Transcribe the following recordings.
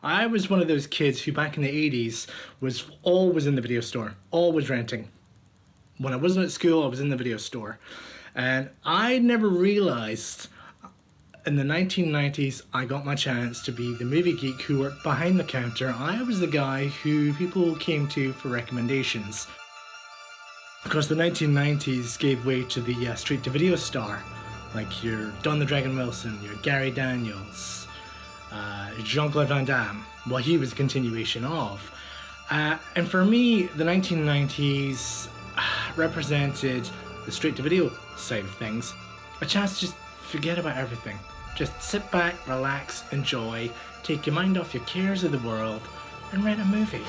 I was one of those kids who back in the 80s was always in the video store, always renting. When I wasn't at school, I was in the video store. And I never realized in the 1990s, I got my chance to be the movie geek who worked behind the counter. I was the guy who people came to for recommendations. Of course, the 1990s gave way to the straight-to-video star, like your Don the Dragon Wilson, your Gary Daniels, Jean-Claude Van Damme. Well, he was a continuation of. And for me, the 1990s represented the straight-to-video side of things. A chance to just forget about everything. Just sit back, relax, enjoy, take your mind off your cares of the world, and rent a movie.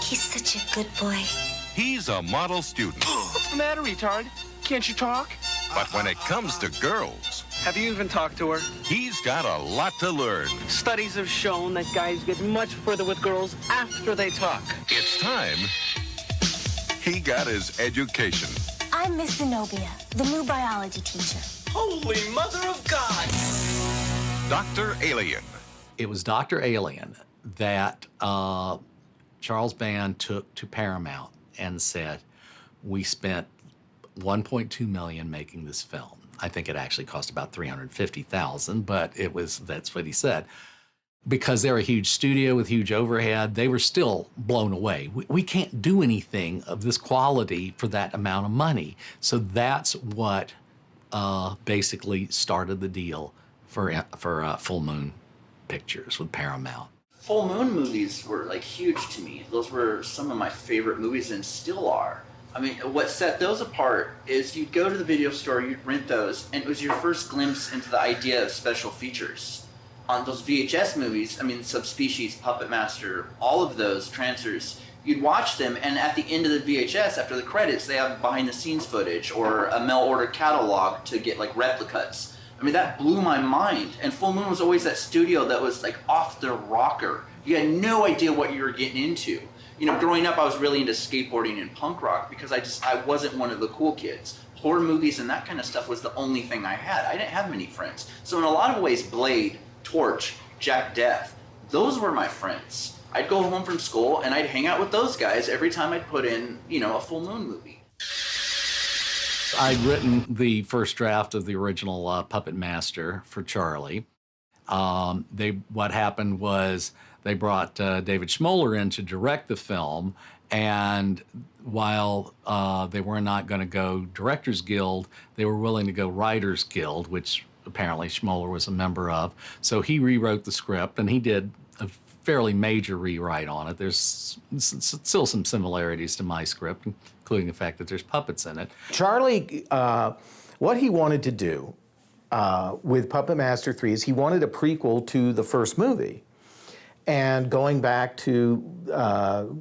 He's such a good boy. He's a model student. What's the matter, retard? Can't you talk? But when it comes to girls, Have you even talked to her? he's got a lot to learn. Studies have shown that guys get much further with girls after they talk. It's time he got his education. I'm Miss Zenobia, the new biology teacher. Holy Mother of God! Dr. Alien. It was Dr. Alien that Charles Band took to Paramount and said, we spent $1.2 million making this film. I think it actually cost about $350,000, but that's what he said. Because they're a huge studio with huge overhead, they were still blown away. We can't do anything of this quality for that amount of money. So that's what basically started the deal for Full Moon Pictures with Paramount. Full Moon movies were like huge to me. Those were some of my favorite movies and still are. I mean, what set those apart is you'd go to the video store, you'd rent those, and it was your first glimpse into the idea of special features. On those VHS movies, I mean, Subspecies, Puppet Master, all of those transfers, you'd watch them, and at the end of the VHS, after the credits, they have behind-the-scenes footage or a mail-order catalog to get like replicas. I mean, that blew my mind. And Full Moon was always that studio that was like off the rocker. You had no idea what you were getting into. You know, growing up, I was really into skateboarding and punk rock because I wasn't one of the cool kids. Horror movies and that kind of stuff was the only thing I had. I didn't have many friends. So in a lot of ways, Blade, Torch, Jack Death, those were my friends. I'd go home from school and I'd hang out with those guys every time I'd put in, you know, a Full Moon movie. I'd written the first draft of the original Puppet Master for Charlie. What happened was they brought David Schmoller in to direct the film, and while they were not going to go Directors Guild, they were willing to go Writers Guild, which apparently Schmoller was a member of. So he rewrote the script, and he did a fairly major rewrite on it. There's still some similarities to my script, including the fact that there's puppets in it. Charlie, what he wanted to do with Puppet Master 3 is he wanted a prequel to the first movie. And going back to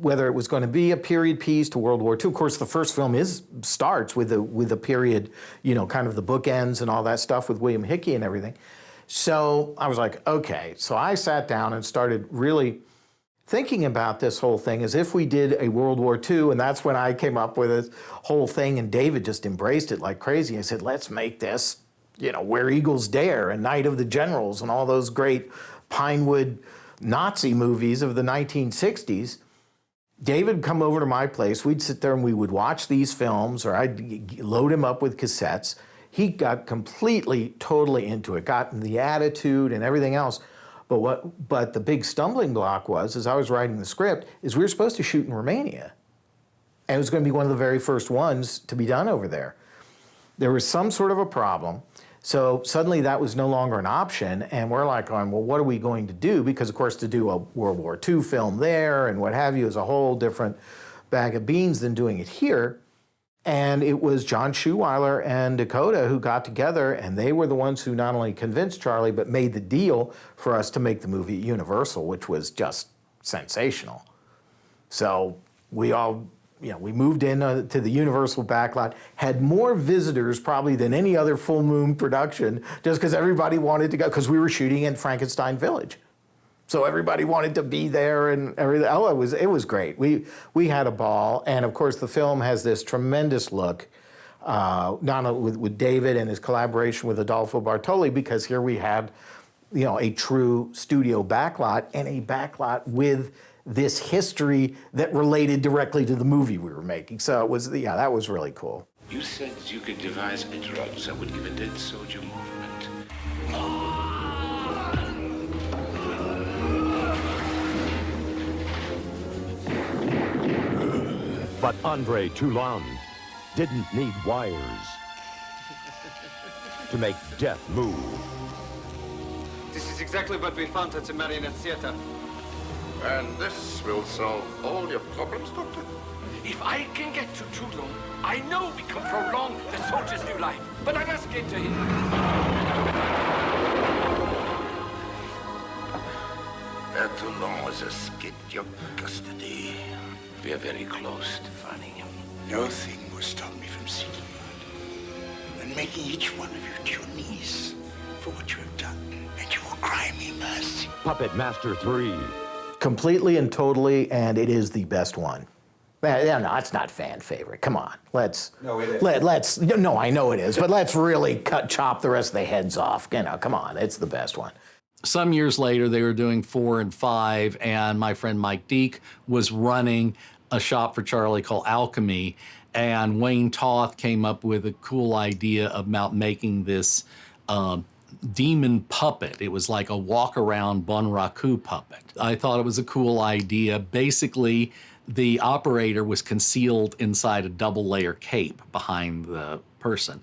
whether it was going to be a period piece to World War II. Of course, the first film starts with the period, you know, kind of the bookends and all that stuff with William Hickey and everything. So I was like, okay. So I sat down and started really thinking about this whole thing as if we did a World War II, and that's when I came up with this whole thing, and David just embraced it like crazy. I said, let's make this, you know, Where Eagles Dare and Night of the Generals and all those great Pinewood Nazi movies of the 1960s. David would come over to my place. We'd sit there and we would watch these films, or I'd load him up with cassettes. He got completely, totally into it, got the attitude and everything else. But the big stumbling block was, as I was writing the script, is we were supposed to shoot in Romania. And it was going to be one of the very first ones to be done over there. There was some sort of a problem. So suddenly that was no longer an option, and we're like going, well, what are we going to do? Because of course to do a World War II film there and what have you is a whole different bag of beans than doing it here. And it was John Schuweiler and Dakota who got together, and they were the ones who not only convinced Charlie, but made the deal for us to make the movie at Universal, which was just sensational. So we all, we moved in to the Universal backlot, had more visitors probably than any other full moon production, just because everybody wanted to go, because we were shooting in Frankenstein Village. So everybody wanted to be there and everything. Oh, it was great. We had a ball, and of course the film has this tremendous look, not only with David and his collaboration with Adolfo Bartoli, because here we had, a true studio backlot and a backlot with this history that related directly to the movie we were making. So it was, that was really cool. You said you could devise drugs that would give a dead soldier movement. But Andre Toulon didn't need wires to make death move. This is exactly what we found at the Marionette Theater. And this will solve all your problems, Doctor. If I can get to Toulon, I know we can prolong the soldier's new life. But I must get to him. Where Toulon is escaped your custody. We are very close to finding him. No thing will stop me from seeking you and making each one of you to your knees for what you have done, and you will cry me mercy. Puppet Master 3. Completely and totally, and it is the best one. No, it's not fan favorite. Come on, No, it is. No, I know it is, but let's really chop the rest of the heads off. Come on, it's the best one. Some years later, they were doing 4 and 5, and my friend Mike Deek was running a shop for Charlie called Alchemy, and Wayne Toth came up with a cool idea about making this demon puppet. It was like a walk-around Bunraku puppet. I thought it was a cool idea. Basically, the operator was concealed inside a double-layer cape behind the person.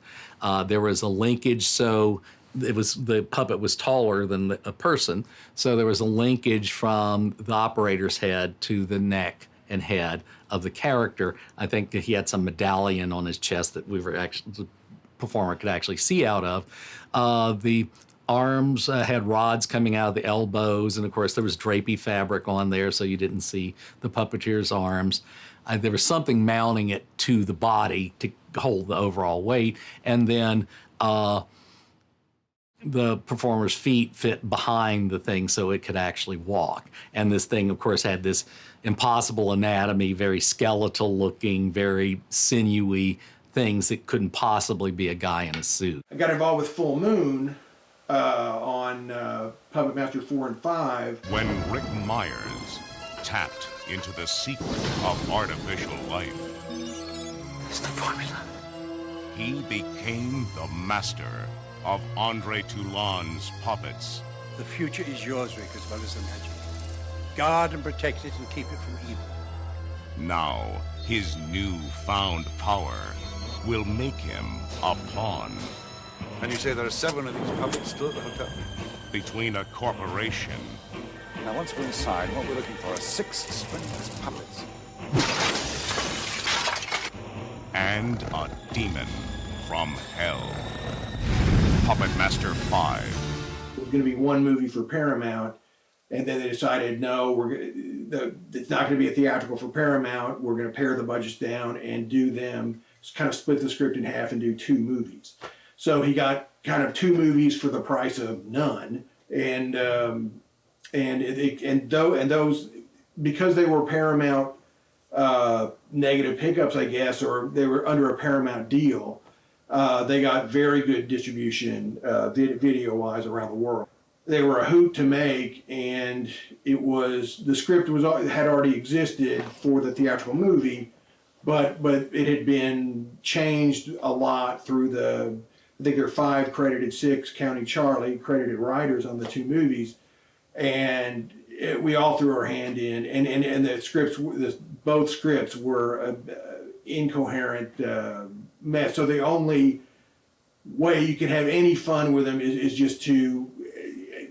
There was a linkage, so the puppet was taller than a person, so there was a linkage from the operator's head to the neck and head of the character. I think that he had some medallion on his chest that the performer could actually see out of. The arms had rods coming out of the elbows, and of course there was drapey fabric on there, so you didn't see the puppeteer's arms. There was something mounting it to the body to hold the overall weight, and then the performer's feet fit behind the thing so it could actually walk. And this thing, of course, had this impossible anatomy, very skeletal looking, very sinewy things that couldn't possibly be a guy in a suit. I got involved with Full Moon on Puppet Master 4 and 5. When Rick Myers tapped into the secret of artificial life, It's the formula. he became the master of Andre Toulon's puppets. The future is yours, Rick, as well as the magic. Guard and protect it and keep it from evil. Now, his new-found power will make him a pawn. And you say there are 7 of these puppets still at the hotel? Between a corporation Now, once we're inside, what we're looking for are 6 springless puppets. and a demon from hell. Puppet Master 5. It was going to be one movie for Paramount, and then they decided, no, it's not going to be a theatrical for Paramount. We're going to pare the budgets down and do them, kind of split the script in half and do 2 movies. So he got kind of 2 movies for the price of none, and those, because they were Paramount negative pickups, I guess, or they were under a Paramount deal, they got very good distribution video-wise around the world. they were a hoot to make, and it was, the script had already existed for the theatrical movie, but it had been changed a lot through I think there are 5 credited, 6 counting Charlie, credited writers on the 2 movies, and we all threw our hand in, and the scripts, both scripts were an incoherent mess. So the only way you could have any fun with them is just to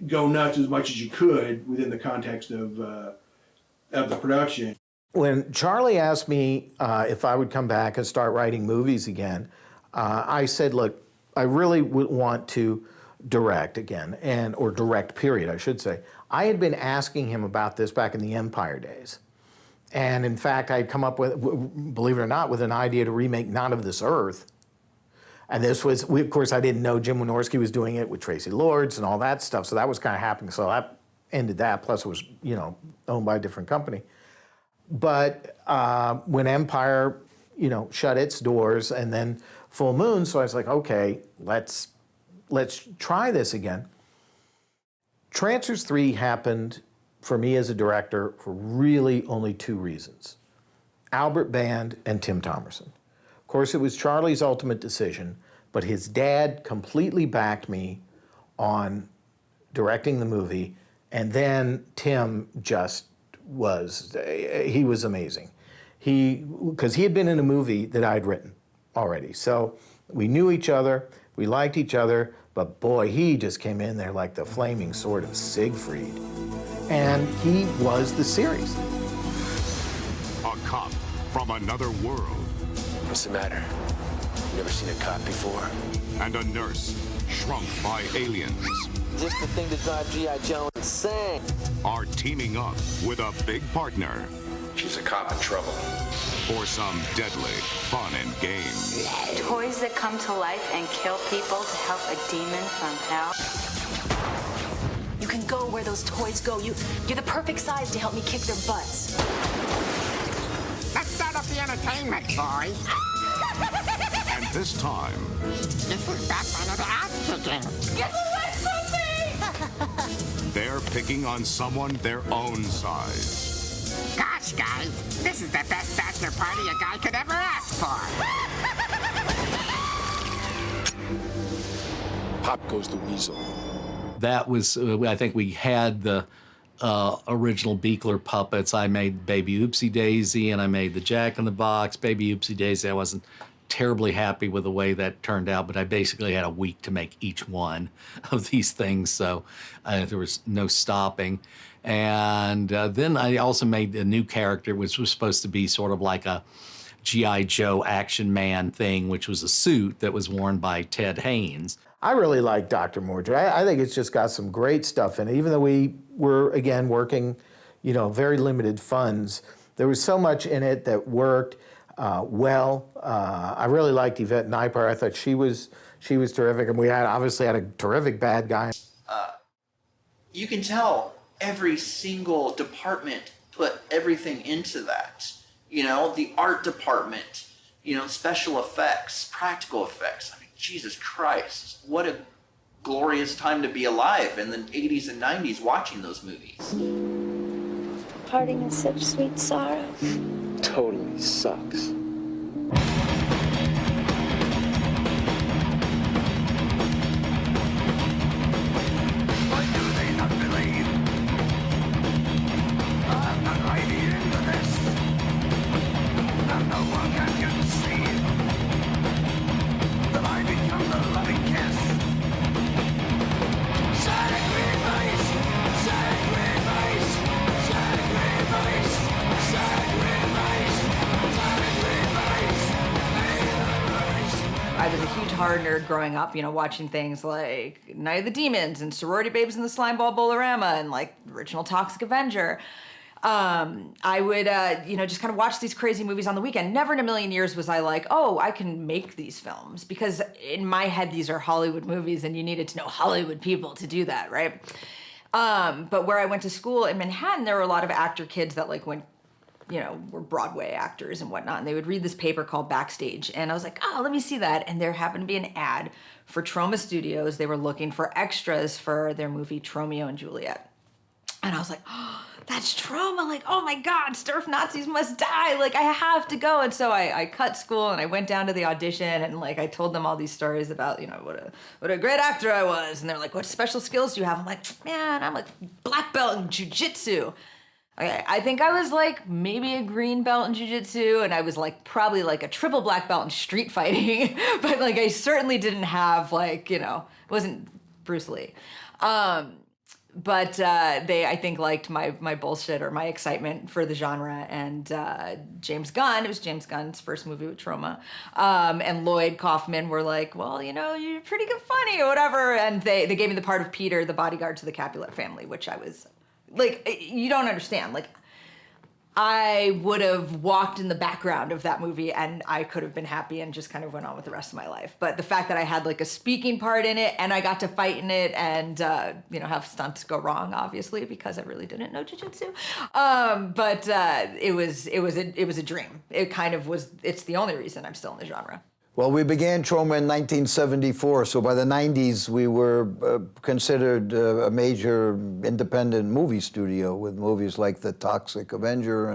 go nuts as much as you could within the context of the production. When Charlie asked me if I would come back and start writing movies again, I said, look, I really would want to direct again, or direct period, I should say. I had been asking him about this back in the Empire days. And in fact, I had come up with, believe it or not, with an idea to remake Not of This Earth. And this was, of course, I didn't know Jim Wynorski was doing it with Tracy Lords and all that stuff, so that was kind of happening. So that ended that, plus it was, owned by a different company. But when Empire, shut its doors, and then Full Moon, so I was like, okay, let's try this again. Trancers 3 happened for me as a director for really only 2 reasons: Albert Band and Tim Thomerson. Of course, it was Charlie's ultimate decision, but his dad completely backed me on directing the movie, and then Tim just he was amazing. Because he had been in a movie that I'd written already. So we knew each other, we liked each other, but boy, he just came in there like the flaming sword of Siegfried. And he was the series. A cop from another world. What's the matter? You never seen a cop before? And a nurse shrunk by aliens. Just the thing to drive G.I. Joe insane. Are teaming up with a big partner. She's a cop in trouble. For some deadly fun and games. Toys that come to life and kill people to help a demon from hell. You can go where those toys go. You're the perfect size to help me kick their butts. Let's start up the entertainment, boys. And this time... This is that one of the ass kicking. Get away from me! They're picking on someone their own size. Gosh, guys, this is the best bachelor party a guy could ever ask for. Pop goes the weasel. That was, I think we had the original Beekler puppets. I made Baby Oopsie Daisy, and I made the Jack in the Box. Baby Oopsie Daisy, I wasn't terribly happy with the way that turned out, but I basically had a week to make each one of these things, so there was no stopping. And then I also made a new character, which was supposed to be sort of like a G.I. Joe Action Man thing, which was a suit that was worn by Ted Haynes. I really like Dr. Mordred. I think it's just got some great stuff in it. Even though we were, again, working, very limited funds, there was so much in it that worked well. I really liked Yvette Neiper. I thought she was terrific, and we obviously had a terrific bad guy. You can tell every single department put everything into that. The art department, special effects, practical effects. I mean, Jesus Christ, what a glorious time to be alive in the 80s and 90s watching those movies. Parting is such sweet sorrow. Totally sucks. I was a huge horror nerd growing up, watching things like Night of the Demons and Sorority Babes and the Slimeball Bolorama and like original Toxic Avenger. I would, just kind of watch these crazy movies on the weekend. Never in a million years was I like, oh, I can make these films, because in my head, these are Hollywood movies and you needed to know Hollywood people to do that, right? But where I went to school in Manhattan, there were a lot of actor kids that like went you know, were Broadway actors and whatnot, and they would read this paper called Backstage, and I was like, oh, let me see that, and there happened to be an ad for Troma Studios. They were looking for extras for their movie Tromeo and Juliet, and I was like, oh, that's Troma, like, oh my God, Sturf Nazis must die, like, I have to go. And so I cut school and I went down to the audition, and like, I told them all these stories about, you know, what a great actor I was, and they're like, what special skills do you have? I'm like, man, I'm like black belt in jiu-jitsu. I think I was like maybe a green belt in jiu-jitsu, and I was like probably like a triple black belt in street fighting, but like I certainly didn't have like, you know, it wasn't Bruce Lee. But they, I think, liked my bullshit or my excitement for the genre. And James Gunn, it was James Gunn's first movie with Troma, and Lloyd Kaufman were like, well, you know, you're pretty good funny or whatever. And they gave me the part of Peter, the bodyguard to the Capulet family, which I was, like, you don't understand. Like, I would have walked in the background of that movie and I could have been happy and just kind of went on with the rest of my life. But the fact that I had like a speaking part in it and I got to fight in it and, you know, have stunts go wrong, obviously, because I really didn't know jiu-jitsu. But it was a dream. It kind of was, it's the only reason I'm still in the genre. Well, we began Troma in 1974, so by the 90s we were considered a major independent movie studio with movies like The Toxic Avenger,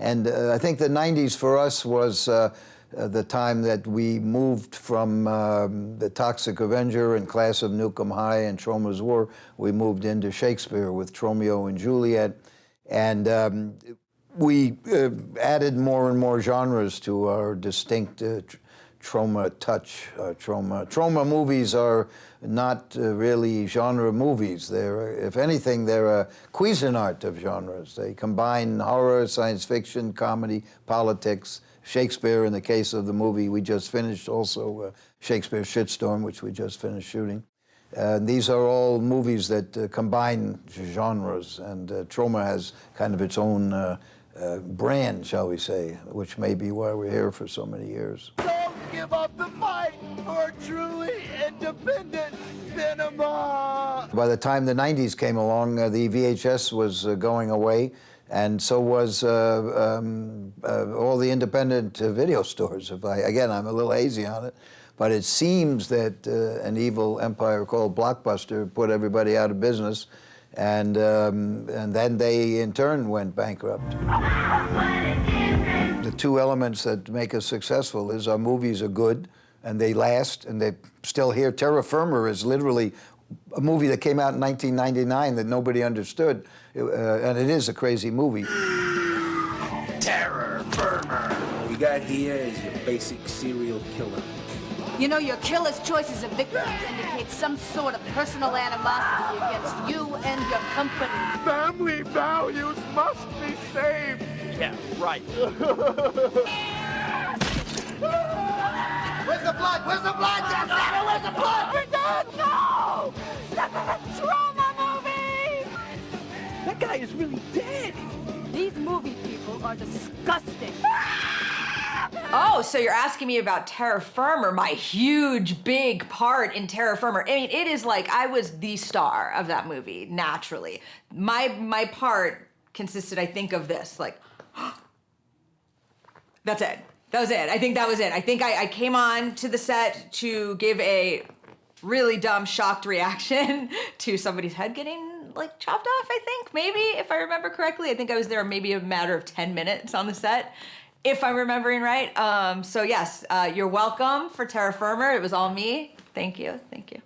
and I think the 90s for us was the time that we moved from The Toxic Avenger and Class of Nukem High and Troma's War. We moved into Shakespeare with Tromeo and Juliet, and we added more and more genres to our distinct Troma touch. Troma movies are not really genre movies. They're, if anything, they're a Cuisinart of genres. They combine horror, science fiction, comedy, politics, Shakespeare in the case of the movie we just finished, also Shakespeare's Shitstorm, which we just finished shooting. These are all movies that combine genres, and Troma has kind of its own brand, shall we say, which may be why we're here for so many years. Give up the fight for truly independent cinema. By the time the 90s came along, the VHS was going away, and so was all the independent video stores. Again, I'm a little hazy on it, but it seems that an evil empire called Blockbuster put everybody out of business, and then they in turn went bankrupt. The two elements that make us successful is our movies are good and they last and they're still here. Terra Firma is literally a movie that came out in 1999 that nobody understood, and it is a crazy movie. Terror Firma. What we got here is your basic serial killer. You know, your killer's choices of victims indicate some sort of personal animosity against you and your company. Family values must be saved. Yeah, right. Where's the blood? Where's the blood? Damn, where's the blood? We're dead! No! This is a Troma movie! That guy is really dead. These movie people are disgusting. Oh, so you're asking me about Terra Firma, my huge, big part in Terra Firma. I mean, it is like I was the star of that movie, naturally. My part consisted, I think, of this, like, that's it. That was it. I think that was it. I think I came on to the set to give a really dumb, shocked reaction to somebody's head getting, like, chopped off, I think, maybe, if I remember correctly. I think I was there maybe a matter of 10 minutes on the set, if I'm remembering right. So yes, you're welcome for Terra Firma. It was all me. Thank you. Thank you.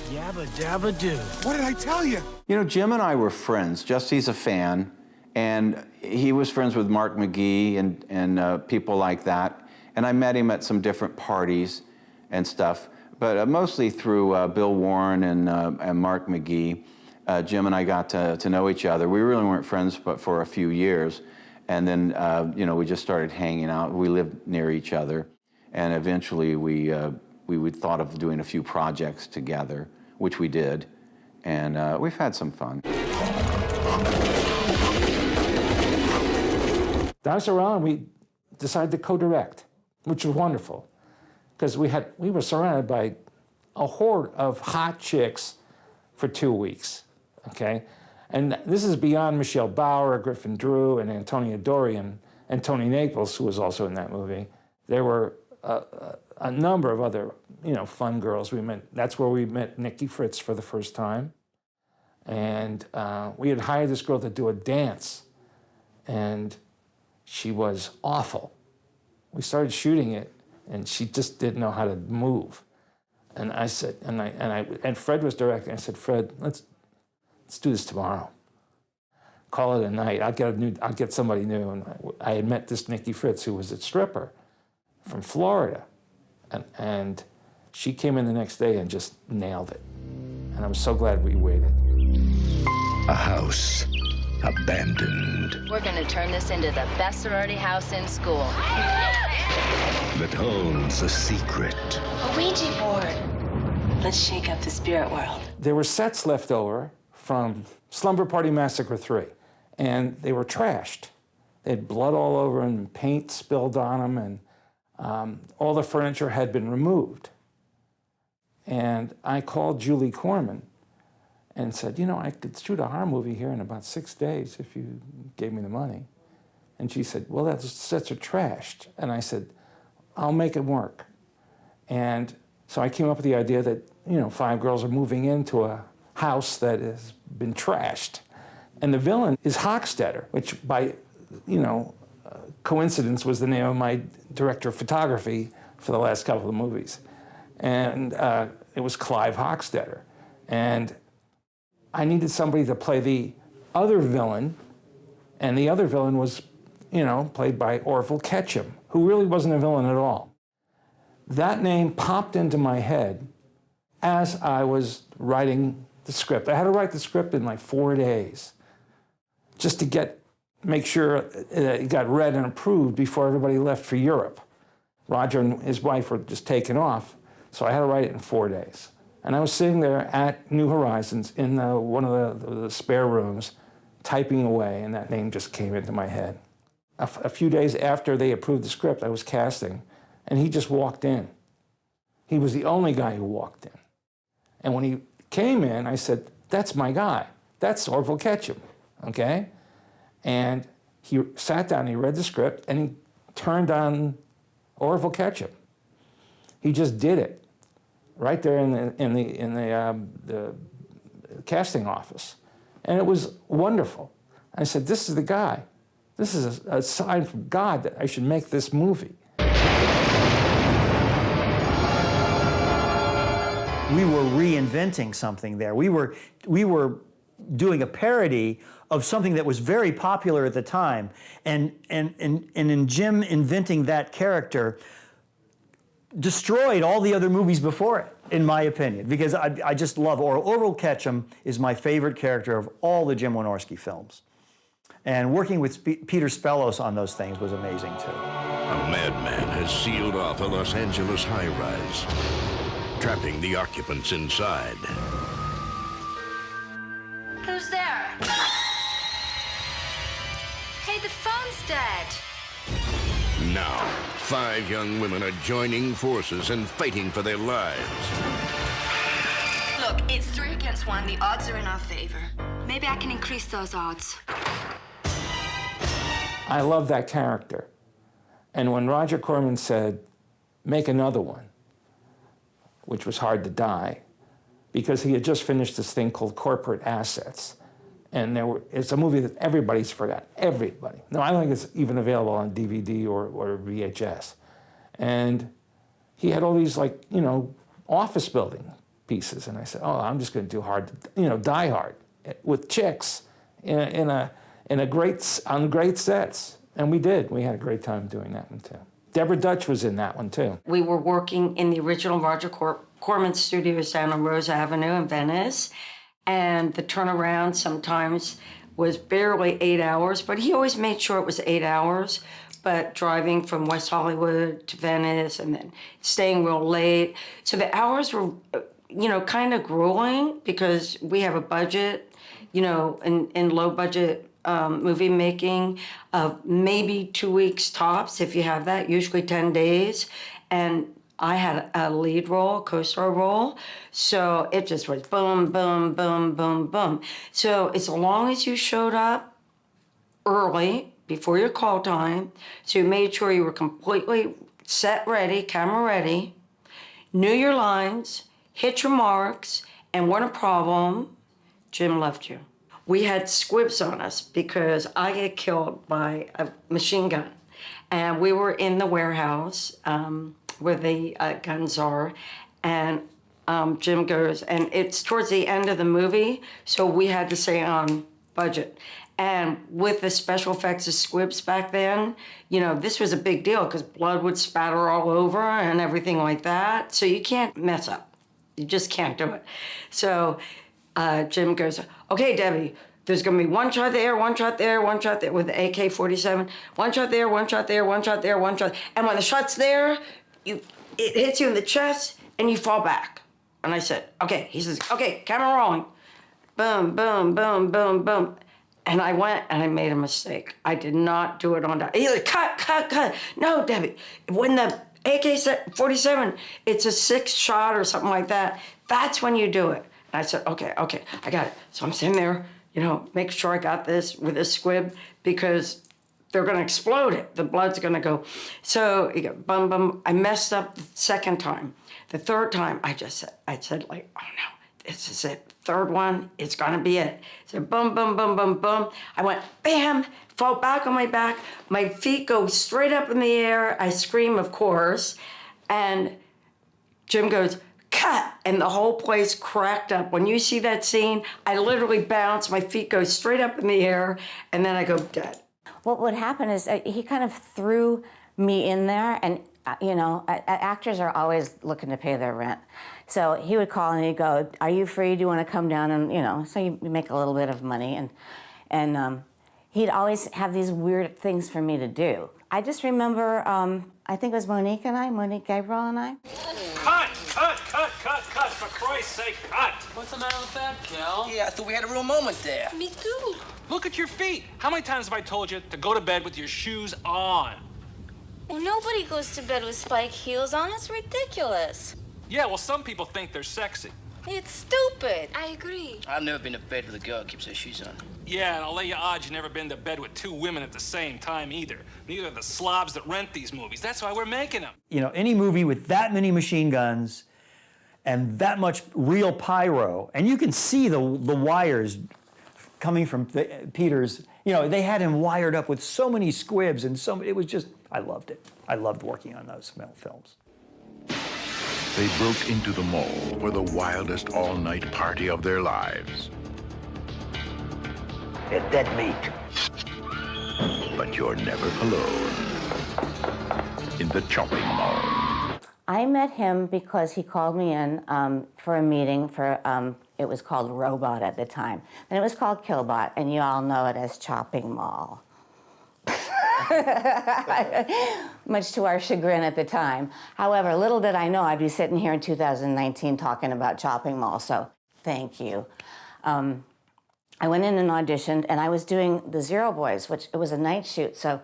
Yabba dabba do. What did I tell you? You know, Jim and I were friends. Jesse's a fan, and he was friends with Mark McGee and people like that. And I met him at some different parties and stuff, but mostly through Bill Warren and Mark McGee. Jim and I got to know each other. We really weren't friends, but for a few years. And then, you know, we just started hanging out. We lived near each other. And eventually we thought of doing a few projects together, which we did. And we've had some fun. That's around, we decided to co-direct, which was wonderful. Because we were surrounded by a horde of hot chicks for 2 weeks. Okay, And this is beyond Michelle Bauer, Griffin Drew, and Antonia Dorian, and Tony Naples, who was also in that movie. There were a number of other, fun girls we met. That's where we met Nikki Fritz for the first time. And we had hired this girl to do a dance, and she was awful. We started shooting it, and she just didn't know how to move. And I said, and Fred was directing. I said, Fred, let's do this tomorrow. Call it a night. I'll get somebody new. And I had met this Nikki Fritz, who was a stripper from Florida, and she came in the next day and just nailed it. And I'm so glad we waited. A house abandoned We're gonna turn this into the best sorority house in school. that holds a secret. A Ouija board. Let's shake up the spirit world. There were sets left over from Slumber Party Massacre 3, and they were trashed. They had blood all over them, and paint spilled on them, and all the furniture had been removed. And I called Julie Corman and said, I could shoot a horror movie here in about 6 days if you gave me the money. And she said, well, those sets are trashed. And I said, I'll make it work. And so I came up with the idea that, 5 girls are moving into a house that has been trashed. And the villain is Hochstetter, which by, coincidence was the name of my director of photography for the last couple of movies. And it was Clive Hochstetter. And I needed somebody to play the other villain, and the other villain was, played by Orville Ketchum, who really wasn't a villain at all. That name popped into my head as I was writing the script. I had to write the script in like 4 days, just to make sure it got read and approved before everybody left for Europe. Roger and his wife were just taking off, so I had to write it in 4 days. And I was sitting there at New Horizons in one of the spare rooms, typing away, and that name just came into my head. A few days after they approved the script, I was casting, and he just walked in. He was the only guy who walked in. And when he came in, I said, that's my guy. That's Orville Ketchum, okay? And he sat down, he read the script, and he turned on Orville Ketchum. He just did it right there in the casting office. And it was wonderful. I said, this is the guy. This is a sign from God that I should make this movie. We were reinventing something there. We were doing a parody of something that was very popular at the time. And in Jim inventing that character, destroyed all the other movies before it, in my opinion, because I just love Orville Ketchum is my favorite character of all the Jim Wynorski films. And working with Peter Spellos on those things was amazing too. A madman has sealed off a Los Angeles high-rise, trapping the occupants inside. Who's there? Hey, the phone's dead. Now, 5 young women are joining forces and fighting for their lives. Look, it's 3 against 1. The odds are in our favor. Maybe I can increase those odds. I love that character. And when Roger Corman said, make another one, which was hard to die, because he had just finished this thing called Corporate Assets. And it's a movie that everybody's forgot, everybody. No, I don't think it's even available on DVD or VHS. And he had all these office building pieces. And I said, oh, I'm just gonna do Die Hard with chicks on great sets. And we did. We had a great time doing that one too. Deborah Dutch was in that one too. We were working in the original Roger Corman studios down on Rose Avenue in Venice. And the turnaround sometimes was barely 8 hours, but he always made sure it was 8 hours. But driving from West Hollywood to Venice and then staying real late. So the hours were, kind of grueling because we have a budget, in low budget movie making of maybe 2 weeks tops if you have that, usually 10 days. And I had a lead role, co-star role, so it just was boom, boom, boom, boom, boom. So as long as you showed up early, before your call time, so you made sure you were completely set ready, camera ready, knew your lines, hit your marks, and weren't a problem, Jim loved you. We had squibs on us because I get killed by a machine gun. And we were in the warehouse where the guns are, and Jim goes, and it's towards the end of the movie, so we had to stay on budget. And with the special effects of squibs back then, you know, this was a big deal because blood would spatter all over and everything like that. So you can't mess up. You just can't do it. So Jim goes, okay, Debbie, there's gonna be one shot there, one shot there, one shot there with the AK-47, one shot there, one shot there, one shot there, one shot. And when the shot's there, it hits you in the chest and you fall back. And I said, okay. He says, okay, camera rolling. Boom, boom, boom, boom, boom. And I went and I made a mistake. I did not do it on time. He's like, cut. No, Debbie. When the AK-47, it's a 6 shot or something like that. That's when you do it. And I said, okay, I got it. So I'm sitting there, you know, make sure I got this with a squib because they're gonna explode it. The blood's gonna go. So you go, bum, bum. I messed up the second time. The third time, I said like, oh no, this is it. Third one, it's gonna be it. So boom, boom, boom, boom, boom. I went, bam, fall back on my back. My feet go straight up in the air. I scream, of course. And Jim goes, cut, and the whole place cracked up. When you see that scene, I literally bounce, my feet go straight up in the air, and then I go dead. What would happen is he kind of threw me in there, and you know, actors are always looking to pay their rent. So he would call and he'd go, are you free? Do you want to come down? And, you know, so you make a little bit of money. And he'd always have these weird things for me to do. I just remember, I think it was Monique Gabriel and I. Cut, for Christ's sake, cut. What's the matter with that, Kel? Yeah, I thought we had a real moment there. Me too. Look at your feet. How many times have I told you to go to bed with your shoes on? Well, nobody goes to bed with spike heels on. It's ridiculous. Yeah, well, some people think they're sexy. It's stupid. I agree. I've never been to bed with a girl who keeps her shoes on. Yeah, and I'll lay you odds you've never been to bed with 2 women at the same time either. Neither are the slobs that rent these movies. That's why we're making them. You know, any movie with that many machine guns and that much real pyro, and you can see the wires coming from Peter's. You know, they had him wired up with so many squibs and it was just, I loved it. I loved working on those films. They broke into the mall for the wildest all-night party of their lives. They're dead meat. But you're never alone in the chopping mall. I met him because he called me in for a meeting for, it was called Robot at the time. And it was called Killbot, and you all know it as Chopping Mall. Much to our chagrin at the time. However, little did I know I'd be sitting here in 2019 talking about Chopping Mall, so thank you. I went in and auditioned, and I was doing the Zero Boys, which it was a night shoot, so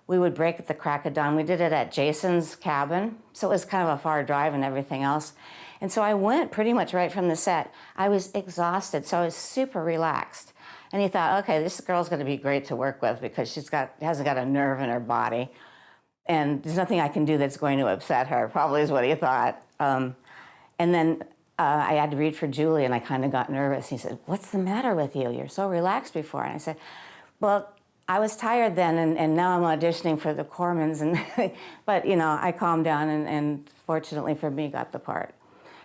we would break at the crack of dawn. We did it at Jason's cabin, so it was kind of a far drive and everything else. And so I went pretty much right from the set. I was exhausted, so I was super relaxed. And he thought, okay, this girl's gonna be great to work with because hasn't got a nerve in her body. And there's nothing I can do that's going to upset her, probably is what he thought. And then I had to read for Julie, and I kind of got nervous. He said, what's the matter with you? You're so relaxed before. And I said, well, I was tired then, and now I'm auditioning for the Cormans. But, you know, I calmed down, and fortunately for me, got the part.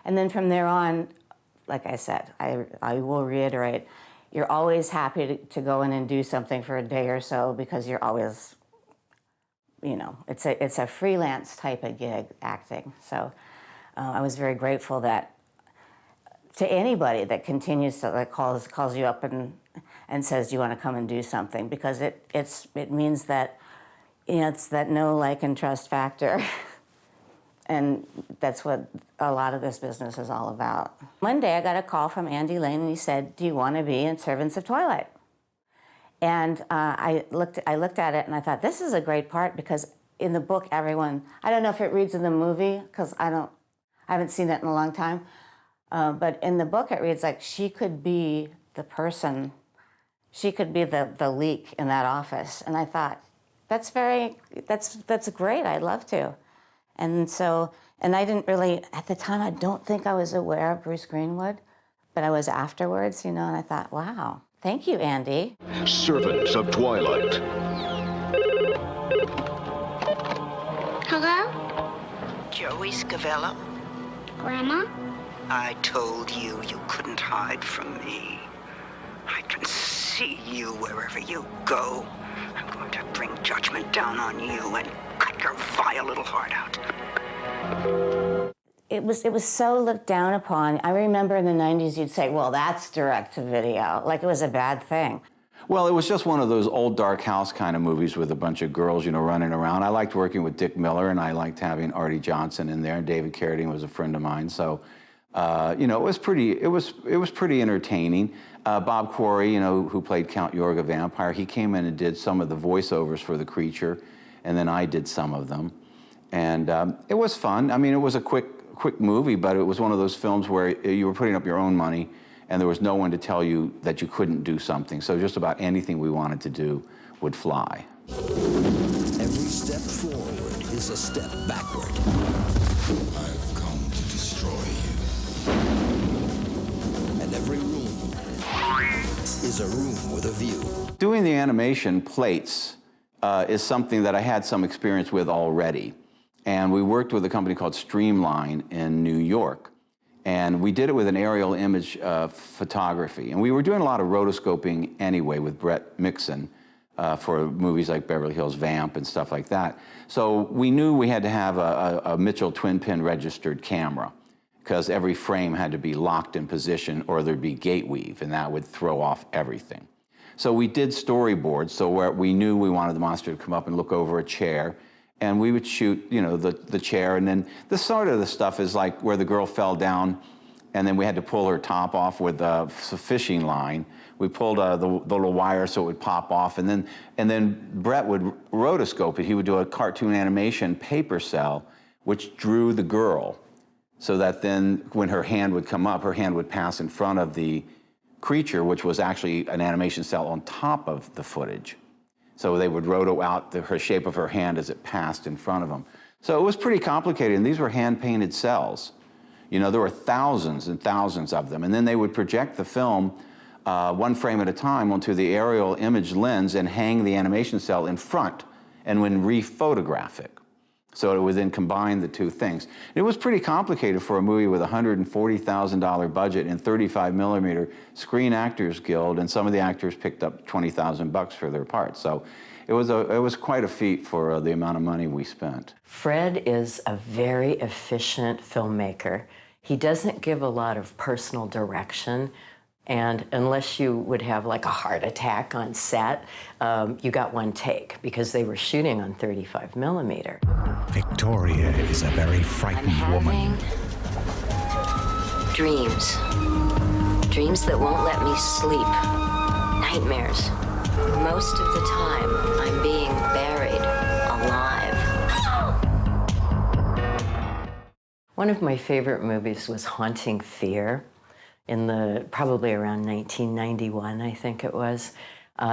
And then from there on, like I said, I will reiterate, you're always happy to go in and do something for a day or so because you're always, you know, it's a freelance type of gig, acting. So I was very grateful that to anybody that continues to like calls you up and says, do you want to come and do something? Because it means that, you know, it's that know, like, and trust factor. And that's what a lot of this business is all about. One day I got a call from Andy Lane, and he said, do you want to be in Servants of Twilight? And I looked at it and I thought, this is a great part because in the book, everyone, I don't know if it reads in the movie, because I haven't seen it in a long time, but in the book it reads like she could be the person, she could be the leak in that office. And I thought, that's great, I'd love to. And so, and I didn't really, at the time, I don't think I was aware of Bruce Greenwood, but I was afterwards, you know, and I thought, wow, thank you, Andy. Servants of Twilight. Hello? Joey Scavello? Grandma? I told you you couldn't hide from me. I can see you wherever you go. I'm going to bring judgment down on you and cut your vile little heart out. It was so looked down upon. I remember in the 90s you'd say, well, that's direct-to-video, like it was a bad thing. Well, it was just one of those old dark house kind of movies with a bunch of girls, you know, running around. I liked working with Dick Miller, and I liked having Artie Johnson in there. David Carradine was a friend of mine, so you know, it was pretty entertaining. Bob Quarry, you know, who played Count Yorga Vampire, he came in and did some of the voiceovers for the creature, and then I did some of them, and it was fun. I mean, it was a quick movie, but it was one of those films where you were putting up your own money, and there was no one to tell you that you couldn't do something. So just about anything we wanted to do would fly. Every step forward is a step backward. I've come to destroy you. And every room is a room with a view. Doing the animation plates is something that I had some experience with already. And we worked with a company called Streamline in New York. And we did it with an aerial image photography. And we were doing a lot of rotoscoping anyway with Brett Mixon for movies like Beverly Hills Vamp and stuff like that. So we knew we had to have a Mitchell twin-pin registered camera, because every frame had to be locked in position or there'd be gate weave, and that would throw off everything. So we did storyboards, so where we knew we wanted the monster to come up and look over a chair, and we would shoot, you know, the chair, and then the sort of the stuff is like where the girl fell down, and then we had to pull her top off with a fishing line. We pulled the little wire so it would pop off, and then Brett would rotoscope it. He would do a cartoon animation paper cell, which drew the girl, so that then when her hand would come up, her hand would pass in front of the creature, which was actually an animation cell on top of the footage. So they would roto out her shape of her hand as it passed in front of them. So it was pretty complicated, and these were hand-painted cells. You know, there were thousands and thousands of them, and then they would project the film one frame at a time onto the aerial image lens and hang the animation cell in front and then re-photograph it. So it would then combine the two things. It was pretty complicated for a movie with a $140,000 budget and 35mm Screen Actors Guild, and some of the actors picked up $20,000 for their parts. So it was quite a feat for the amount of money we spent. Fred is a very efficient filmmaker. He doesn't give a lot of personal direction. And unless you would have like a heart attack on set, you got one take because they were shooting on 35mm. Victoria is a very frightened woman. Dreams. Dreams that won't let me sleep. Nightmares. Most of the time, I'm being buried alive. One of my favorite movies was Haunting Fear. Probably around 1991, I think it was.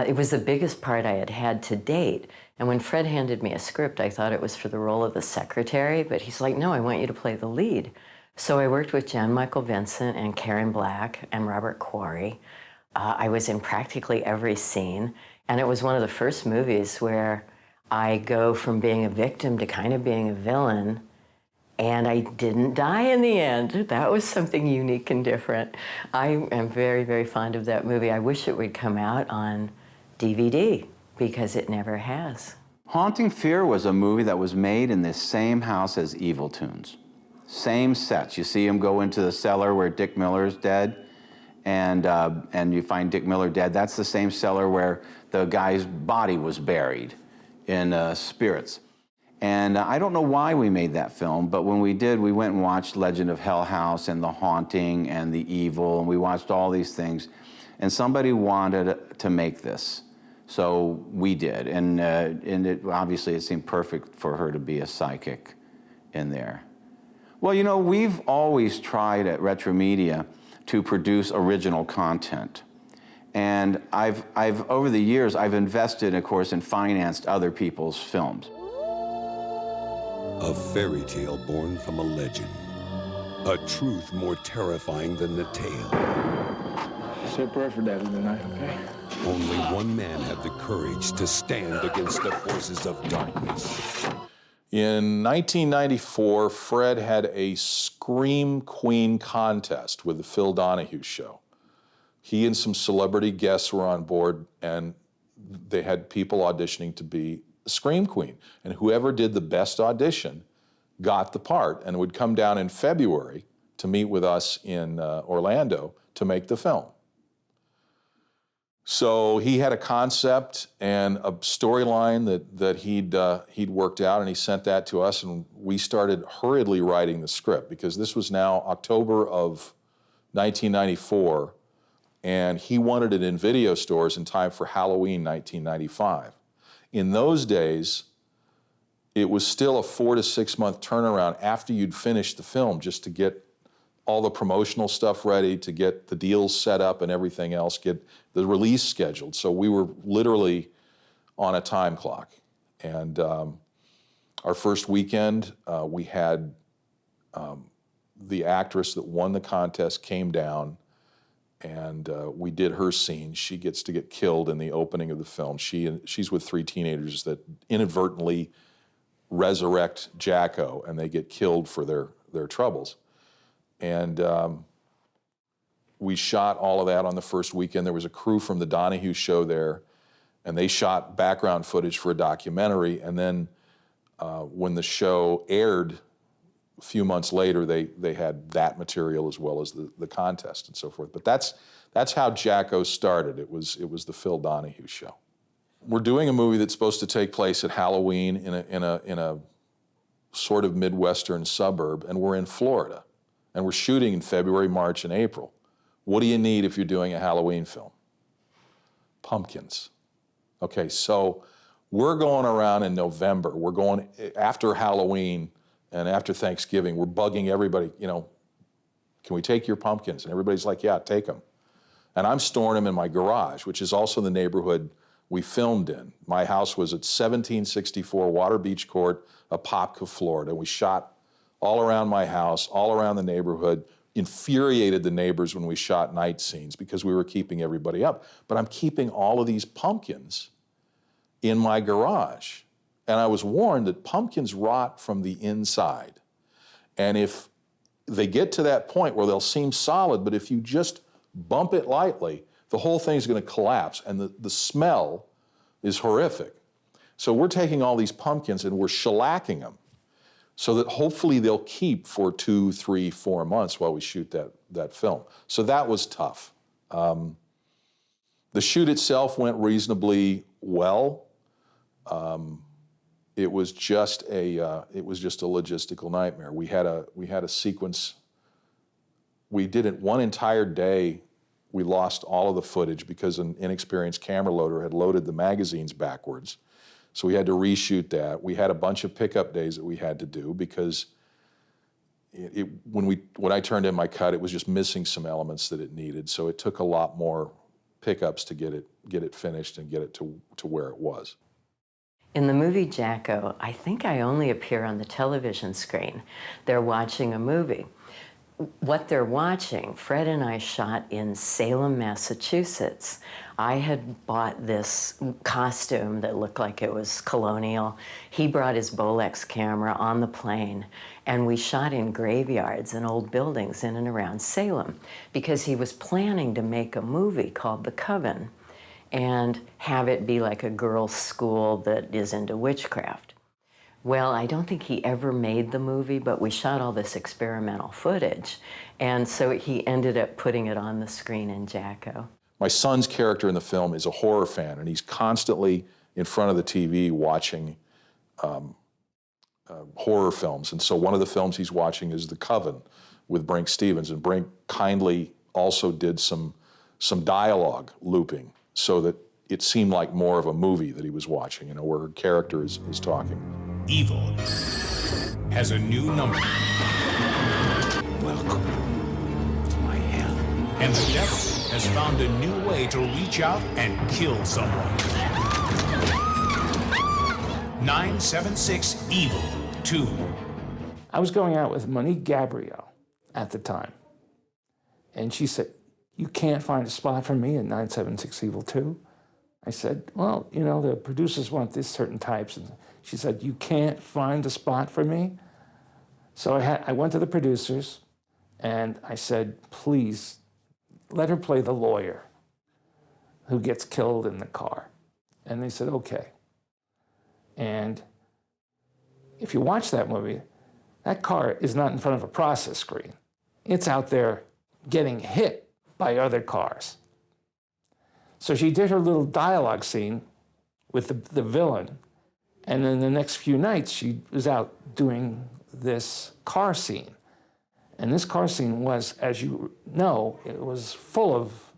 It was the biggest part I had had to date. And when Fred handed me a script, I thought it was for the role of the secretary, but he's like, no, I want you to play the lead. So I worked with Jan Michael Vincent and Karen Black and Robert Quarry. I was in practically every scene, and it was one of the first movies where I go from being a victim to kind of being a villain. And I didn't die in the end. That was something unique and different. I am very, very fond of that movie. I wish it would come out on DVD because it never has. Haunting Fear was a movie that was made in this same house as Evil Tunes. Same sets. You see him go into the cellar where Dick Miller's dead, and you find Dick Miller dead. That's the same cellar where the guy's body was buried in spirits. And I don't know why we made that film, but when we did, we went and watched Legend of Hell House and The Haunting and The Evil, and we watched all these things. And somebody wanted to make this. So we did, and obviously it seemed perfect for her to be a psychic in there. Well, you know, we've always tried at Retro Media to produce original content. And I've over the years, I've invested, of course, and financed other people's films. A fairy tale born from a legend. A truth more terrifying than the tale. Say a prayer for Daddy tonight, okay? Only one man had the courage to stand against the forces of darkness. In 1994, Fred had a Scream Queen contest with the Phil Donahue Show. He and some celebrity guests were on board, and they had people auditioning to be a Scream Queen. And whoever did the best audition got the part and would come down in February to meet with us in Orlando to make the film. So he had a concept and a storyline that he'd worked out, and he sent that to us, and we started hurriedly writing the script, because this was now October of 1994, and he wanted it in video stores in time for Halloween 1995. In those days, it was still a 4 to 6 month turnaround after you'd finished the film just to get all the promotional stuff ready, to get the deals set up and everything else, get the release scheduled. So we were literally on a time clock. And our first weekend, we had the actress that won the contest came down, and we did her scene. She gets to get killed in the opening of the film. She's with 3 teenagers that inadvertently resurrect Jacko, and they get killed for their troubles. And we shot all of that on the first weekend. There was a crew from the Donahue Show there, and they shot background footage for a documentary. And then when the show aired a few months later, they had that material as well as the contest and so forth. But that's how Jacko started. It was the Phil Donahue Show. We're doing a movie that's supposed to take place at Halloween in a sort of Midwestern suburb, and we're in Florida. And we're shooting in February, March, and April. What do you need if you're doing a Halloween film? Pumpkins. Okay, so we're going around in November. We're going after Halloween and after Thanksgiving. We're bugging everybody, you know, can we take your pumpkins? And everybody's like, yeah, take them. And I'm storing them in my garage, which is also the neighborhood we filmed in. My house was at 1764 Water Beach Court, Apopka, Florida. We shot all around my house, all around the neighborhood, infuriated the neighbors when we shot night scenes because we were keeping everybody up. But I'm keeping all of these pumpkins in my garage. And I was warned that pumpkins rot from the inside. And if they get to that point where they'll seem solid, but if you just bump it lightly, the whole thing's gonna collapse, and the smell is horrific. So we're taking all these pumpkins and we're shellacking them, so that hopefully they'll keep for 2, 3, 4 months while we shoot that film. So that was tough. The shoot itself went reasonably well. It was just a logistical nightmare. We had a sequence. We did it one entire day. We lost all of the footage because an inexperienced camera loader had loaded the magazines backwards. So we had to reshoot that. We had a bunch of pickup days that we had to do because when I turned in my cut, it was just missing some elements that it needed. So it took a lot more pickups to get it finished and get it to where it was. In the movie Jacko, I think I only appear on the television screen. They're watching a movie. What they're watching, Fred and I shot in Salem, Massachusetts. I had bought this costume that looked like it was colonial. He brought his Bolex camera on the plane, and we shot in graveyards and old buildings in and around Salem because he was planning to make a movie called The Coven and have it be like a girls' school that is into witchcraft. Well, I don't think he ever made the movie, but we shot all this experimental footage. And so he ended up putting it on the screen in Jacko. My son's character in the film is a horror fan, and he's constantly in front of the TV watching horror films. And so one of the films he's watching is The Coven with Brink Stevens. And Brink kindly also did some dialogue looping so that it seemed like more of a movie that he was watching, where her character is talking. Evil has a new number. Welcome to my hell. And the devil has found a new way to reach out and kill someone. 976 Evil 2. I was going out with Monique Gabrielle at the time, and she said, "You can't find a spot for me in 976 Evil 2? I said, "Well, the producers want these certain types." And she said, "You can't find a spot for me?" So I went to the producers, and I said, "Please, let her play the lawyer who gets killed in the car." And they said, "Okay." And if you watch that movie, that car is not in front of a process screen. It's out there getting hit by other cars. So she did her little dialogue scene with the villain, and then the next few nights she was out doing this car scene. And this car scene was, as you know, it was full of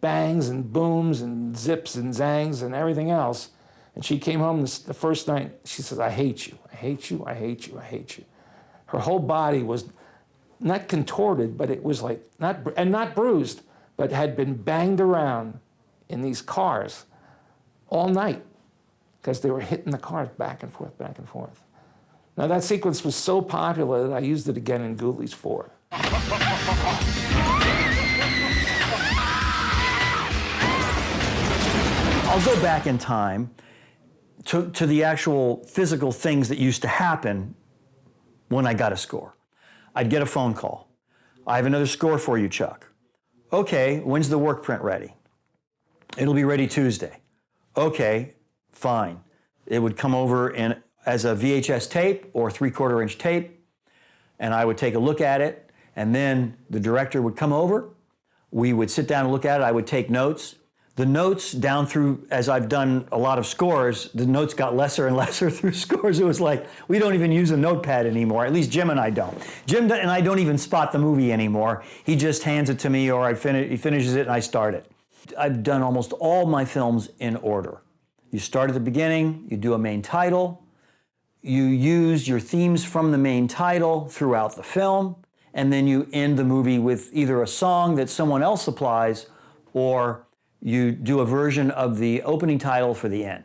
bangs and booms and zips and zangs and everything else. And she came home the first night, she says, "I hate you, I hate you, I hate you, I hate you." Her whole body was not contorted, but it was like, not bruised, but had been banged around in these cars all night because they were hitting the cars back and forth, back and forth. Now that sequence was so popular that I used it again in Ghoulies 4. I'll go back in time to the actual physical things that used to happen when I got a score. I'd get a phone call. "I have another score for you, Chuck." "Okay, when's the work print ready?" "It'll be ready Tuesday." "Okay, fine." It would come over as a VHS tape or 3/4 inch tape, and I would take a look at it, and then the director would come over. We would sit down and look at it. I would take notes. The notes down through, as I've done a lot of scores, the notes got lesser and lesser through scores. It was like, we don't even use a notepad anymore. At least Jim and I don't. Jim and I don't even spot the movie anymore. He just hands it to me, or he finishes it and I start it. I've done almost all my films in order. You start at the beginning, you do a main title, you use your themes from the main title throughout the film, and then you end the movie with either a song that someone else supplies, or you do a version of the opening title for the end.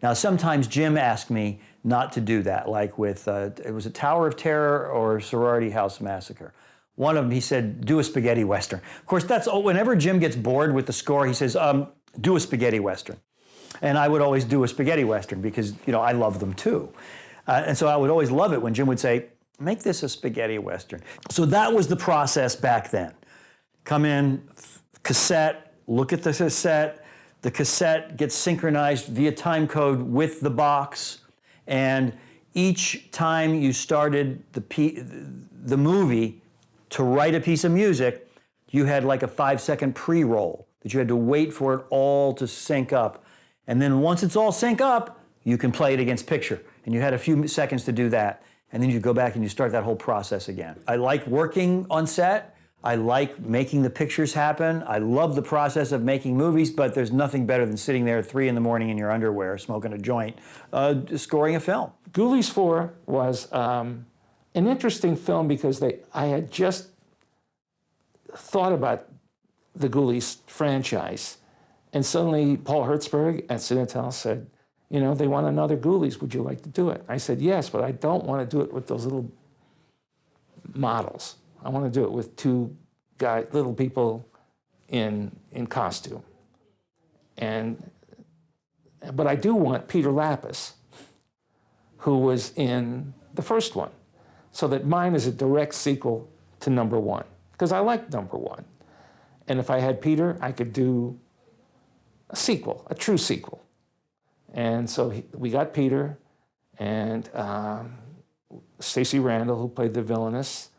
Now, sometimes Jim asked me not to do that, like with, it was a Tower of Terror or Sorority House Massacre. One of them, he said, "Do a spaghetti western." Of course, whenever Jim gets bored with the score, he says, "Do a spaghetti western." And I would always do a spaghetti western because, I love them too. And so I would always love it when Jim would say, "Make this a spaghetti western." So that was the process back then. Come in, cassette, look at the cassette gets synchronized via time code with the box, and each time you started the movie to write a piece of music, you had like a 5-second pre-roll that you had to wait for it all to sync up. And then once it's all sync up, you can play it against picture. And you had a few seconds to do that. And then you go back and you start that whole process again. I like working on set. I like making the pictures happen. I love the process of making movies, but there's nothing better than sitting there at 3 a.m. in your underwear, smoking a joint, scoring a film. Ghoulies 4 was an interesting film because I had just thought about the Ghoulies franchise, and suddenly Paul Hertzberg at Cinetel said, "They want another Ghoulies. Would you like to do it?" I said, "Yes, but I don't want to do it with those little models. I want to do it with two little people in costume. But I do want Peter Lapis, who was in the first one, so that mine is a direct sequel to number 1, because I like number 1. And if I had Peter, I could do a sequel, a true sequel. And so we got Peter and Stacey Randall, who played the villainess,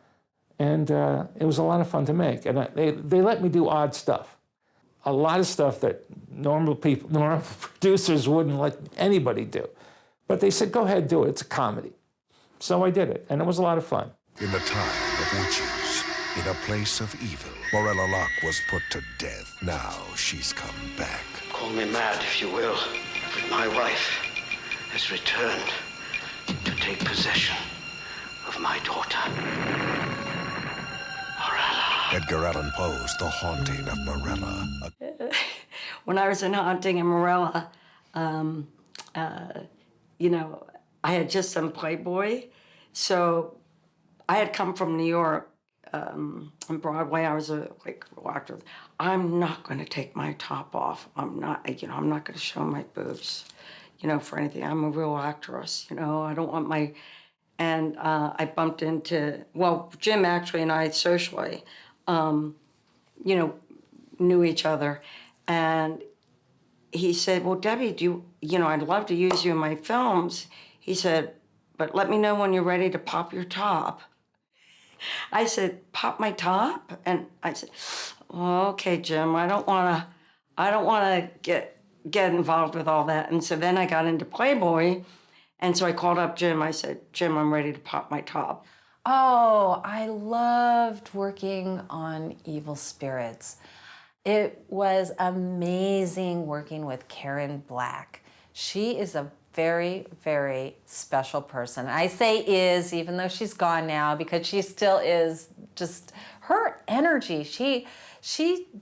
and it was a lot of fun to make. And they let me do odd stuff. A lot of stuff that normal producers wouldn't let anybody do. But they said, "Go ahead, do it. It's a comedy." So I did it, and it was a lot of fun. In the time of witches, in a place of evil, Morella Locke was put to death. Now she's come back. Call me mad if you will, but my wife has returned to take possession of my daughter. Edgar Allan Poe's The Haunting of Morella. When I was in Haunting in Morella, you know, I had just done Playboy, so I had come from New York on Broadway. I was a actor. I'm not going to take my top off. I'm not going to show my boobs, for anything. I'm a real actress, I don't want my. And I bumped into, Jim actually and I socially, knew each other, and he said, well, Debbie, I'd love to use you in my films. He said, but let me know when you're ready to pop your top. I said, pop my top? And I said, oh, okay, Jim, I don't want to get involved with all that. And so then I got into Playboy, and so I called up Jim. I said, Jim, I'm ready to pop my top. Oh, I loved working on Evil Spirits. It was amazing working with Karen Black. She is a very, very special person. I say is, even though she's gone now, because she still is just, her energy,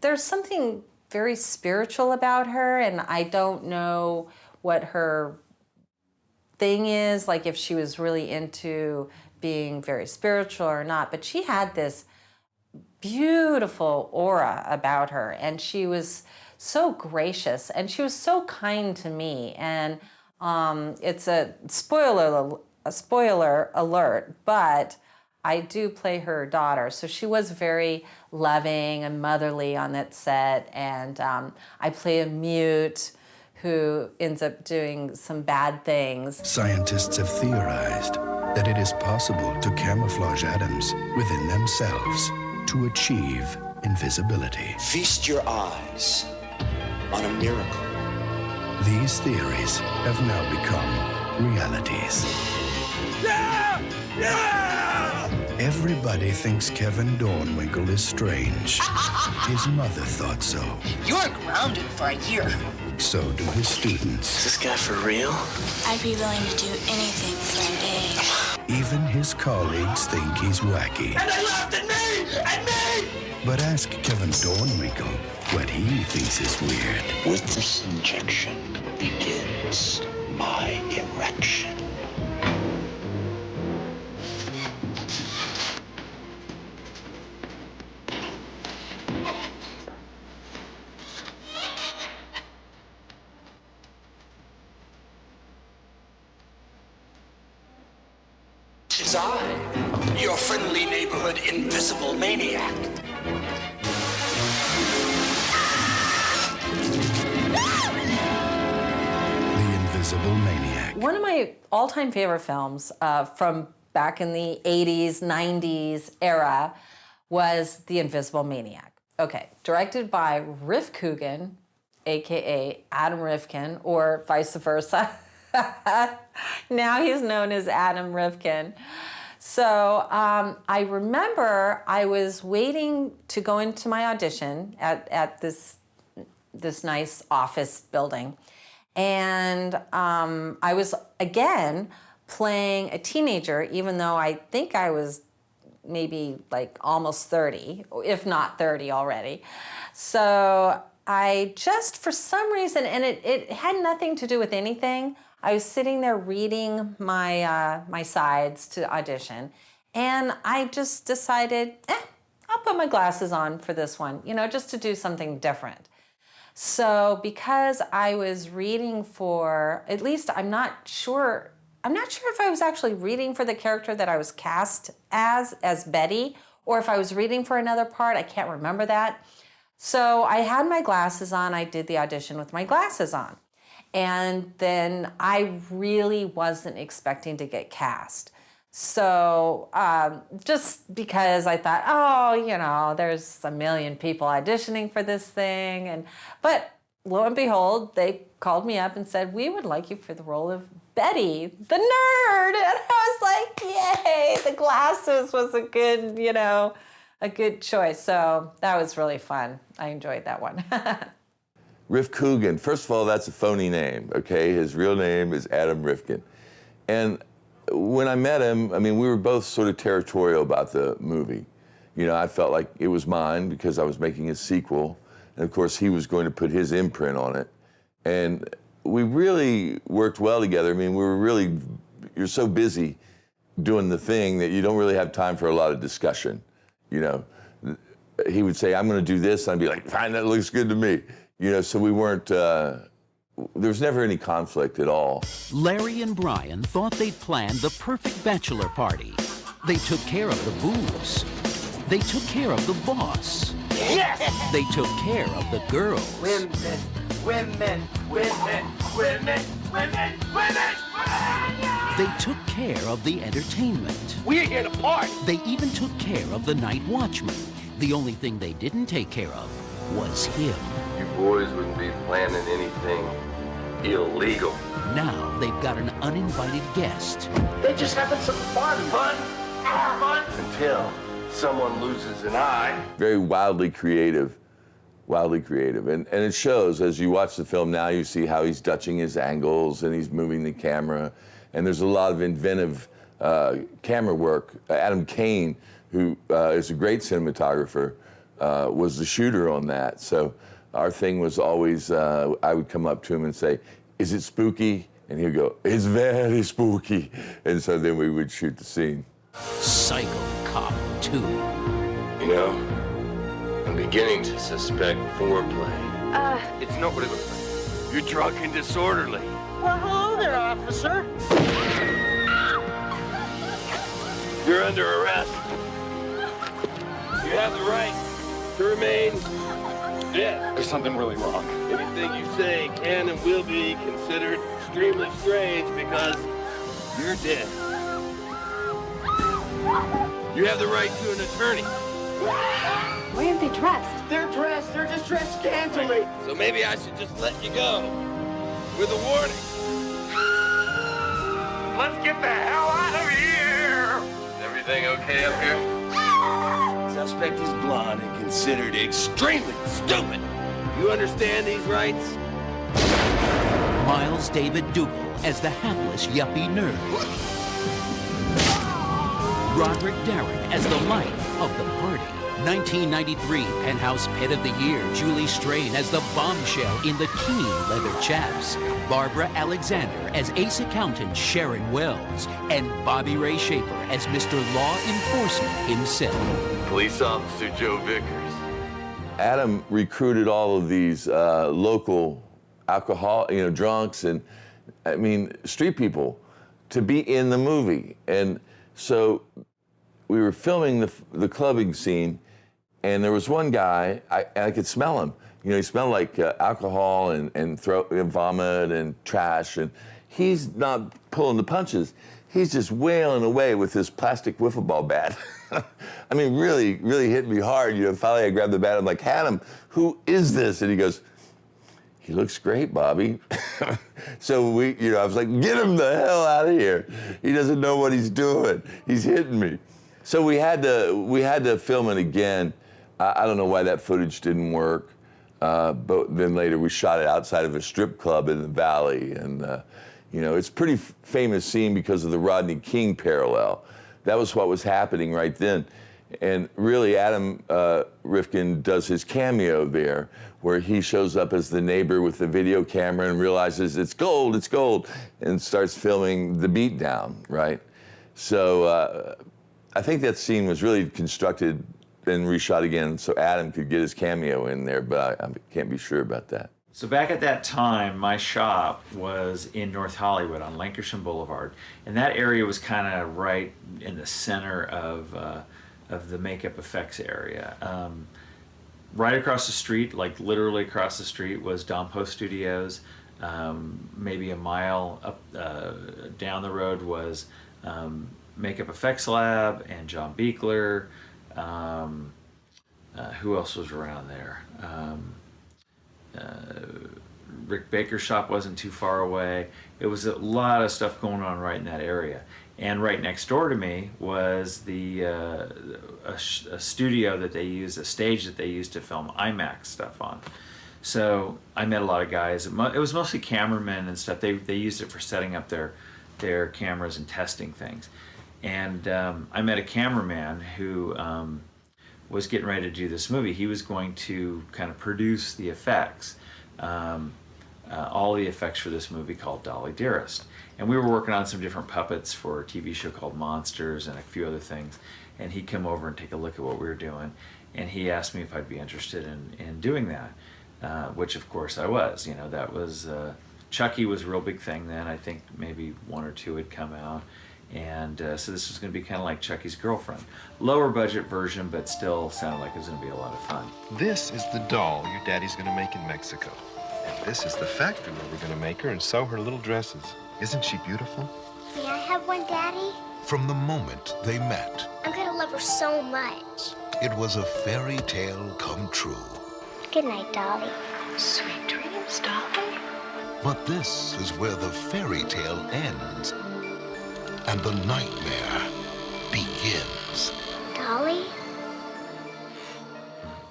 there's something very spiritual about her, and I don't know what her thing is, like if she was really into being very spiritual or not, but she had this beautiful aura about her, and she was so gracious, and she was so kind to me. And it's a spoiler alert, but I do play her daughter, so she was very loving and motherly on that set. And I play a mute who ends up doing some bad things. Scientists have theorized that it is possible to camouflage atoms within themselves to achieve invisibility. Feast your eyes on a miracle. These theories have now become realities. Yeah! Yeah! Everybody thinks Kevin Dornwinkle is strange. His mother thought so. You're grounded for a year. So do his students. Is this guy for real? I'd be willing to do anything for an A. Even his colleagues think he's wacky. And they laughed at me! At me! But ask Kevin Dornwinkle what he thinks is weird. With this injection begins my erection. Tis I, your friendly neighborhood invisible maniac. The Invisible Maniac. One of my all-time favorite films from back in the 80s, 90s era was The Invisible Maniac. Okay, directed by Riff Coogan, AKA Adam Rifkin, or vice versa. Now he's known as Adam Rifkin. So I remember I was waiting to go into my audition at this nice office building. And I was, again, playing a teenager, even though I think I was maybe like almost 30, if not 30 already. So I just, for some reason, and it had nothing to do with anything, I was sitting there reading my my sides to audition, and I just decided, I'll put my glasses on for this one, just to do something different. So because I was reading for, at least I'm not sure if I was actually reading for the character that I was cast as Betty, or if I was reading for another part. I can't remember that. So I had my glasses on. I did the audition with my glasses on. And then I really wasn't expecting to get cast. So just because I thought, there's a million people auditioning for this thing. But lo and behold, they called me up and said, we would like you for the role of Betty, the nerd. And I was like, yay, the glasses was a good choice. So that was really fun. I enjoyed that one. Riff Coogan. First of all, that's a phony name, okay? His real name is Adam Rifkin. And when I met him, I mean, we were both sort of territorial about the movie. You know, I felt like it was mine because I was making a sequel. And of course, he was going to put his imprint on it. And we really worked well together. I mean, you're so busy doing the thing that you don't really have time for a lot of discussion. You know, he would say, I'm going to do this. And I'd be like, fine, that looks good to me. You know, so we weren't, there was never any conflict at all. Larry and Brian thought they'd planned the perfect bachelor party. They took care of the booze. They took care of the boss. Yes! They took care of the girls. Women, women, women, women, women, women! They took care of the entertainment. We're here to party. They even took care of the night watchman. The only thing they didn't take care of was him. You boys wouldn't be planning anything illegal. Now they've got an uninvited guest. They're just having some fun. Fun? Until someone loses an eye. Very wildly creative. And it shows as you watch the film now, you see how he's dutching his angles and he's moving the camera. And there's a lot of inventive camera work. Adam Kane, who is a great cinematographer, was the shooter on that. So our thing was always, I would come up to him and say, is it spooky? And he'd go, it's very spooky. And so then we would shoot the scene. Psycho Cop 2. You know, I'm beginning to suspect foreplay. It's not what it looks like. You're drunk and disorderly. Well, hello there, officer. You're under arrest. You have the right to remain dead. There's something really wrong. Anything you say can and will be considered extremely strange because you're dead. You have the right to an attorney. Why aren't they dressed? They're dressed. They're just dressed scantily. So maybe I should just let you go with a warning. Let's get the hell out of here. Is everything okay up here? Suspect is blonde and considered extremely stupid. You understand these rights? Miles David Dougal as the hapless yuppie nerd. Roderick Darren as the life of the party. 1993 Penthouse Pet of the Year, Julie Strain as the bombshell in the keen leather chaps. Barbara Alexander as ace accountant Sharon Wells. And Bobby Ray Schaefer as Mr. Law Enforcement himself. Police Officer Joe Vickers. Adam recruited all of these local drunks and, I mean, street people to be in the movie. And so we were filming the clubbing scene, and there was one guy, I could smell him. You know, he smelled like alcohol and vomit and trash, and he's not pulling the punches. He's just wailing away with his plastic wiffle ball bat. I mean, really, really hit me hard. You know, finally I grabbed the bat. I'm like, Adam, who is this? And he goes, he looks great, Bobby. So I was like, get him the hell out of here. He doesn't know what he's doing. He's hitting me. So we had to film it again. I don't know why that footage didn't work. But then later we shot it outside of a strip club in the valley. And, it's a pretty famous scene because of the Rodney King parallel. That was what was happening right then. And really, Adam Rifkin does his cameo there, where he shows up as the neighbor with the video camera and realizes it's gold, and starts filming the beatdown, right? So I think that scene was really constructed and reshot again so Adam could get his cameo in there, but I can't be sure about that. So back at that time, my shop was in North Hollywood on Lancashire Boulevard, and that area was kind of right in the center of the makeup effects area. Right across the street, like literally across the street, was Don Post Studios. Maybe a mile up down the road was Makeup Effects Lab and John Beekler. Who else was around there? Rick Baker's shop wasn't too far away. It was a lot of stuff going on right in that area. And right next door to me was a studio that they used, a stage that they used to film IMAX stuff on. So I met a lot of guys. It was mostly cameramen and stuff. They used it for setting up their cameras and testing things. And I met a cameraman who was getting ready to do this movie. He was going to kind of produce the effects, all the effects for this movie called Dolly Dearest. And we were working on some different puppets for a TV show called Monsters and a few other things. And he'd come over and take a look at what we were doing. And he asked me if I'd be interested in doing that, which of course I was. You know, that was, Chucky was a real big thing then. I think maybe 1 or 2 had come out. And so this was going to be kind of like Chucky's Girlfriend. Lower budget version, but still sounded like it was going to be a lot of fun. This is the doll your daddy's going to make in Mexico. And this is the factory where we're going to make her and sew her little dresses. Isn't she beautiful? May I have one, Daddy? From the moment they met, I'm going to love her so much. it was a fairy tale come true. Good night, Dolly. Sweet dreams, Dolly. But this is where the fairy tale ends and the nightmare begins. Dolly?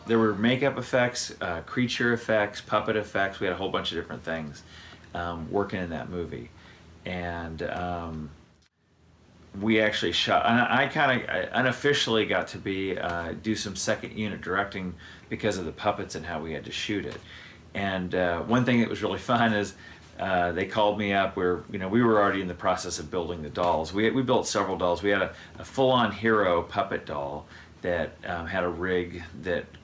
There were makeup effects, creature effects, puppet effects. We had a whole bunch of different things working in that movie. And we actually shot, and I kind of unofficially got to do some second unit directing because of the puppets and how we had to shoot it. And one thing that was really fun is they called me up. We were already in the process of building the dolls. We built several dolls. We had a full-on hero puppet doll that had a rig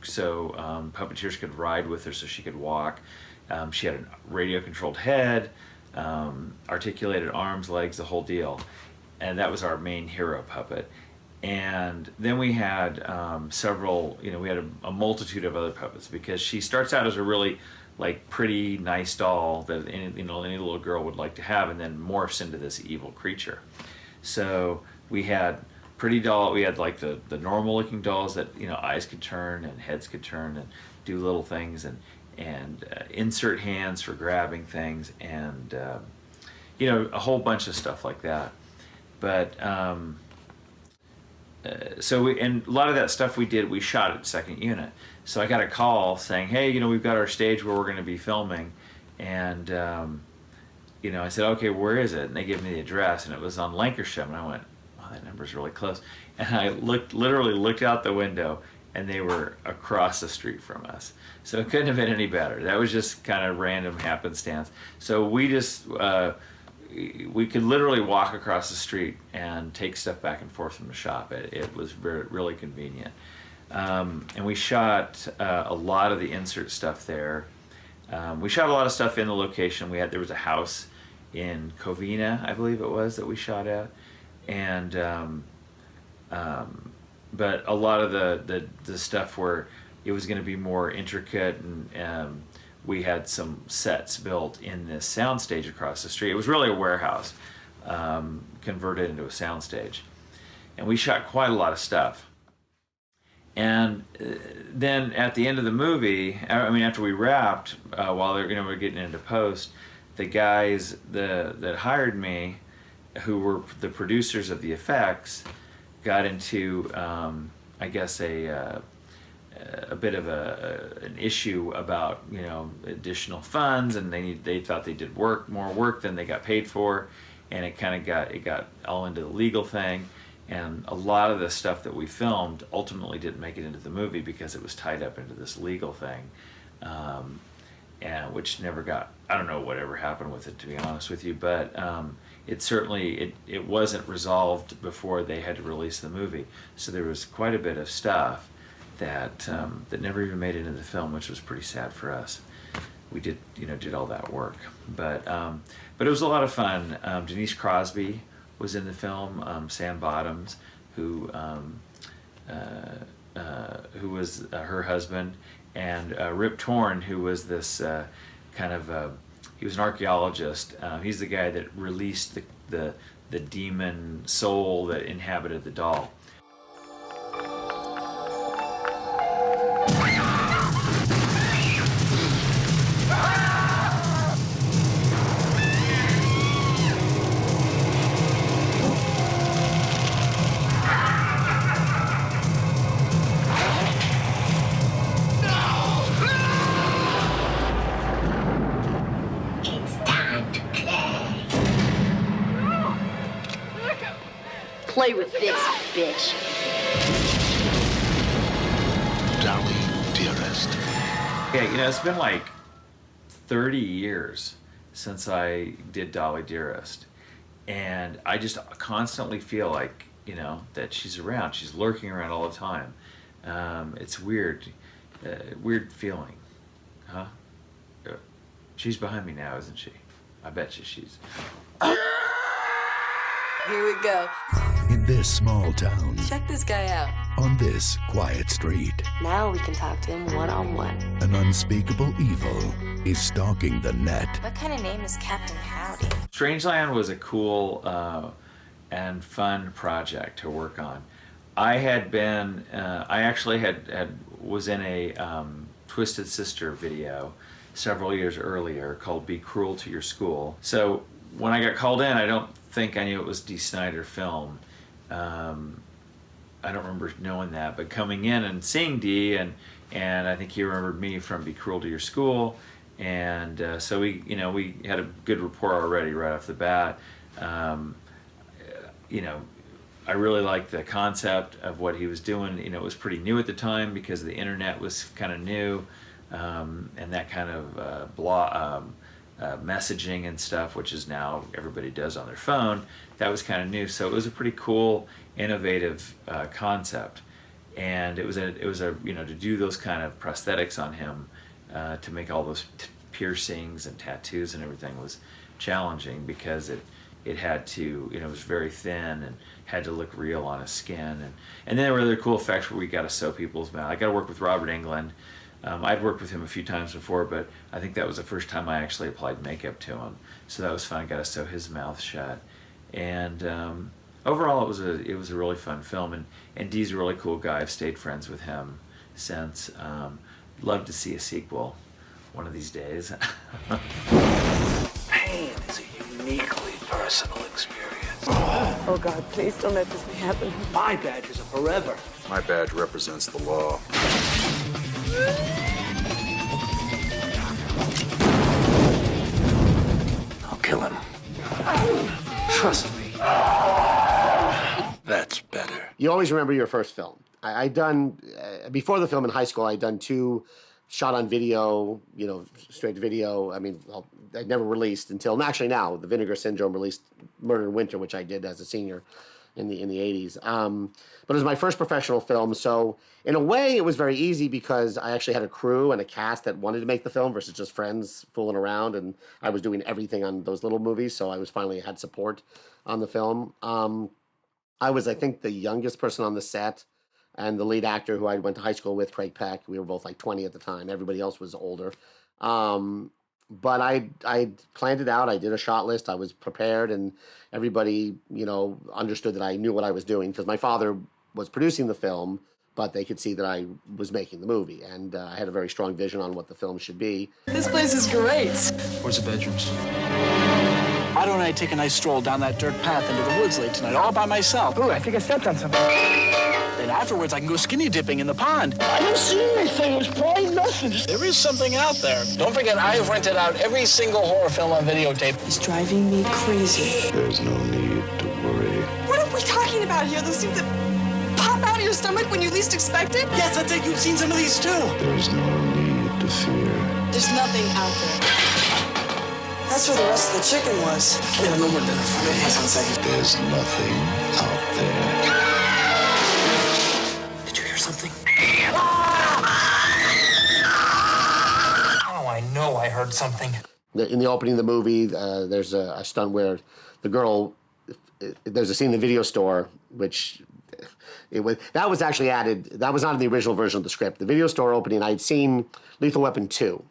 so puppeteers could ride with her so she could walk. She had a radio-controlled head, articulated arms, legs, the whole deal. And that was our main hero puppet. And then we had several, we had a multitude of other puppets because she starts out as a really pretty nice doll that any little girl would like to have, and then morphs into this evil creature. So we had pretty doll, we had the normal looking dolls that eyes could turn and heads could turn and do little things and insert hands for grabbing things and a whole bunch of stuff like that. But and a lot of that stuff we shot at second unit. So I got a call saying, hey, we've got our stage where we're going to be filming. And, I said, okay, where is it? And they gave me the address, and it was on Lancashire. And I went, wow, that number's really close. And I literally looked out the window, and they were across the street from us. So it couldn't have been any better. That was just kind of random happenstance. So we just, we could literally walk across the street and take stuff back and forth from the shop. It was really convenient. And we shot a lot of the insert stuff there. We shot a lot of stuff in the location. There was a house in Covina, I believe it was, that we shot at. And but a lot of the stuff where it was going to be more intricate, and we had some sets built in this soundstage across the street. It was really a warehouse converted into a soundstage. And we shot quite a lot of stuff. And then at the end of the movie, after we wrapped, while we were getting into post, the guys that hired me, who were the producers of the effects, got into, I guess, a bit of an issue about additional funds, and they thought they did more work than they got paid for, and it got all into the legal thing. And a lot of the stuff that we filmed ultimately didn't make it into the movie because it was tied up into this legal thing, and which never got, I don't know whatever happened with it, to be honest with you, but it certainly, it wasn't resolved before they had to release the movie. So there was quite a bit of stuff that never even made it into the film, which was pretty sad for us. We did all that work, but it was a lot of fun. Denise Crosby was in the film, Sam Bottoms, who was her husband, and Rip Torn, who was this he was an archaeologist. He's the guy that released the demon soul that inhabited the doll. play with this, bitch. Dolly Dearest. Yeah, you know, it's been like 30 years since I did Dolly Dearest. And I just constantly feel like, you know, that she's around. She's lurking around all the time. It's weird. Weird feeling. Huh? She's behind me now, isn't she? I bet you she's... Here we go. In this small town, Check this guy out. on this quiet street, Now we can talk to him one-on-one. an unspeakable evil is stalking the net. What kind of name is Captain Howdy? Strangeland was a cool and fun project to work on. I had been, I actually was in a Twisted Sister video several years earlier called Be Cruel to Your School. So when I got called in, I don't think I knew it was Dee Snider film. I don't remember knowing that, but coming in and seeing Dee, and I think he remembered me from Be Cruel to Your School, and so we had a good rapport already right off the bat. You know, I really liked the concept of what he was doing. You know, it was pretty new at the time because the internet was kind of new, and that kind of messaging and stuff, which is now everybody does on their phone. That was kind of new, so it was a pretty cool, innovative concept, and it was a you know, to do those kind of prosthetics on him, to make all those piercings and tattoos and everything was challenging because it had to, you know, it was very thin and had to look real on his skin, and then there were other cool effects where we got to sew people's mouth. I got to work with Robert Englund. I'd worked with him a few times before, but I think that was the first time I actually applied makeup to him. So that was fun. I got to sew his mouth shut. And overall, it was a really fun film. And Dee's a really cool guy. I've stayed friends with him since. Love to see a sequel one of these days. Pain is a uniquely personal experience. Oh God, please don't let this happen. My badge is a forever. My badge represents the law. I'll kill him. Trust me. That's better. You always remember your first film. I'd done, before the film in high school, I'd done 2 shot on video, you know, straight to video. I mean, I'd never released until, actually now, The Vinegar Syndrome released Murder in Winter, which I did as a senior in the 80s. But it was my first professional film, so in a way it was very easy because I actually had a crew and a cast that wanted to make the film versus just friends fooling around, and I was doing everything on those little movies, so I was finally had support on the film. I was, I think, the youngest person on the set, and the lead actor who I went to high school with, Craig Peck, we were both like 20 at the time. Everybody else was older. But I planned it out. I did a shot list. I was prepared, and everybody, you know, understood that I knew what I was doing because my father was producing the film, but they could see that I was making the movie, and I had a very strong vision on what the film should be. This place is great. Where's the bedrooms? Why don't I take a nice stroll down that dirt path into the woods late tonight, all by myself? Ooh, I think I stepped on something. Then afterwards, I can go skinny dipping in the pond. I don't see anything. There's probably nothing. There is something out there. Don't forget, I have rented out every single horror film on videotape. It's driving me crazy. There's no need to worry. What are we talking about here? Those things that pop out of your stomach when you least expect it? Yes, I think you've seen some of these too. There's no need to fear. There's nothing out there. That's where the rest of the chicken was. Yeah, no more dinner for me. Hang on a second. There's nothing out there. Did you hear something? Oh, I know I heard something. In the opening of the movie, there's a stunt where the girl, there's a scene in the video store, which that was actually added. That was not in the original version of the script. The video store opening, I'd seen Lethal Weapon 2.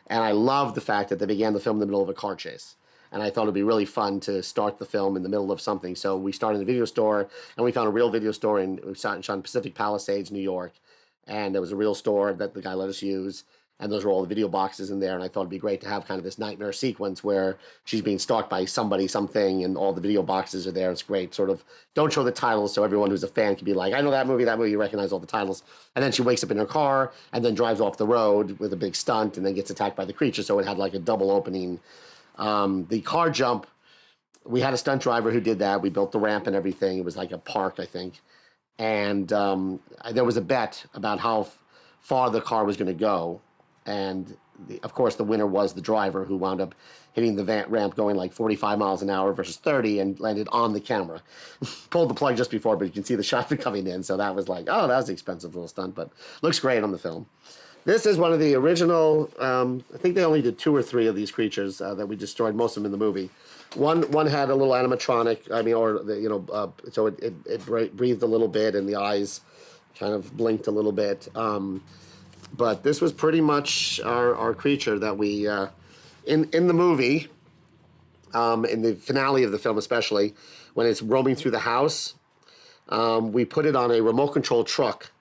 And I loved the fact that they began the film in the middle of a car chase. And I thought it'd be really fun to start the film in the middle of something. So we started in the video store, and we found a real video store, and we shot in Pacific Palisades, New York. And there was a real store that the guy let us use. And those were all the video boxes in there. And I thought it'd be great to have kind of this nightmare sequence where she's being stalked by somebody, something, and all the video boxes are there. It's great. Sort of don't show the titles so everyone who's a fan can be like, I know that movie, you recognize all the titles. And then she wakes up in her car and then drives off the road with a big stunt and then gets attacked by the creature. So it had like a double opening. The car jump we had a stunt driver who did that. We built the ramp and everything. It was like a park, I think. And there was a bet about how far the car was going to go. And of course, the winner was the driver, who wound up hitting the ramp going like 45 miles an hour versus 30 and landed on the camera. Pulled the plug just before, but you can see the shot coming in. So that was like, oh, that was an expensive little stunt, but looks great on the film. This is one of the original, I think they only did 2 or 3 of these creatures that we destroyed, most of them in the movie. One had a little animatronic, so it breathed a little bit and the eyes kind of blinked a little bit. But this was pretty much our creature that we, in the movie, in the finale of the film especially, when it's roaming through the house, we put it on a remote control truck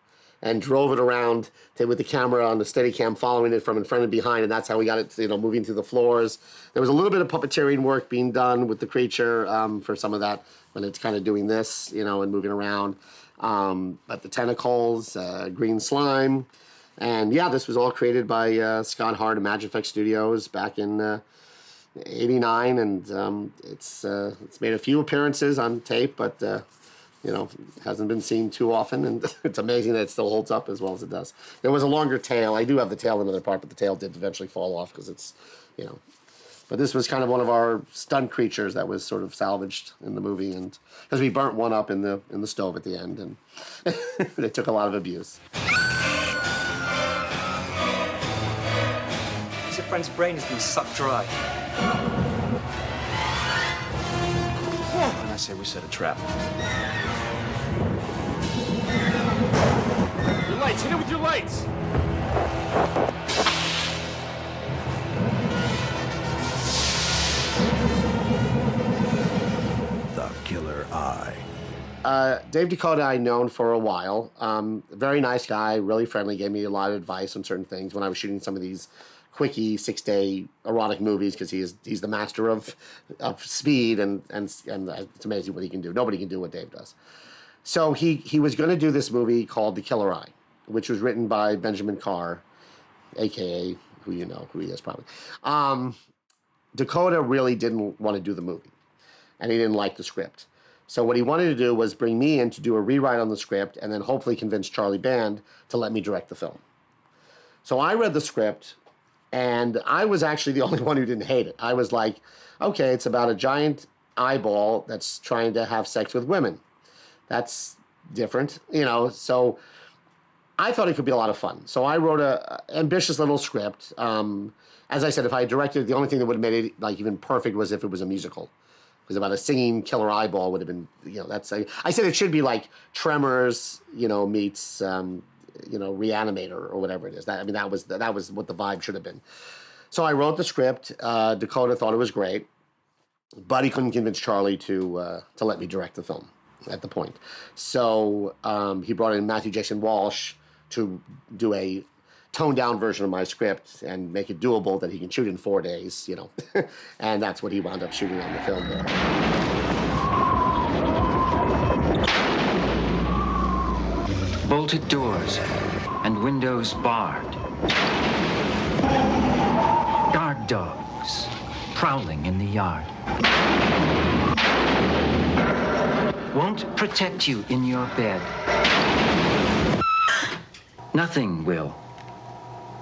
and drove it around with the camera on the Steadicam, following it from in front and behind, and that's how we got it, moving through the floors. There was a little bit of puppeteering work being done with the creature for some of that, when it's kind of doing this, and moving around. But the tentacles, green slime, and yeah, this was all created by Scott Hart of Magic Effects Studios back in '89, and it's made a few appearances on tape, but hasn't been seen too often, and it's amazing that it still holds up as well as it does. There was a longer tail. I do have the tail in another part, but the tail did eventually fall off because it's, But this was kind of one of our stunt creatures that was sort of salvaged in the movie, and because we burnt one up in the stove at the end, and they took a lot of abuse. Your friend's brain has been sucked dry. And I say we set a trap. Your lights, hit it with your lights! The Killer Eye. Dave Dakota I've known for a while. Very nice guy, really friendly, gave me a lot of advice on certain things when I was shooting some of these quickie 6-day erotic movies, because he's the master of speed, and it's amazing what he can do. Nobody can do what Dave does. So he was going to do this movie called The Killer Eye, which was written by Benjamin Carr, a.k.a. who he is probably. Dakota really didn't want to do the movie, and he didn't like the script. So what he wanted to do was bring me in to do a rewrite on the script, and then hopefully convince Charlie Band to let me direct the film. So I read the script, and I was actually the only one who didn't hate it. I was like, okay, it's about a giant eyeball that's trying to have sex with women. That's different, so I thought it could be a lot of fun. So I wrote a ambitious little script. As I said, if I had directed it, the only thing that would have made it like even perfect was if it was a musical. Because about a singing killer eyeball would have been, I said it should be like Tremors, meets, Reanimator or whatever it is. That was what the vibe should have been. So I wrote the script. Dakota thought it was great, but he couldn't convince Charlie to let me direct the film at the point. So he brought in Matthew Jason Walsh to do a toned-down version of my script and make it doable that he can shoot in 4 days, and that's what he wound up shooting on the film there. Bolted doors and windows barred. Guard dogs prowling in the yard. Won't protect you in your bed. Nothing will.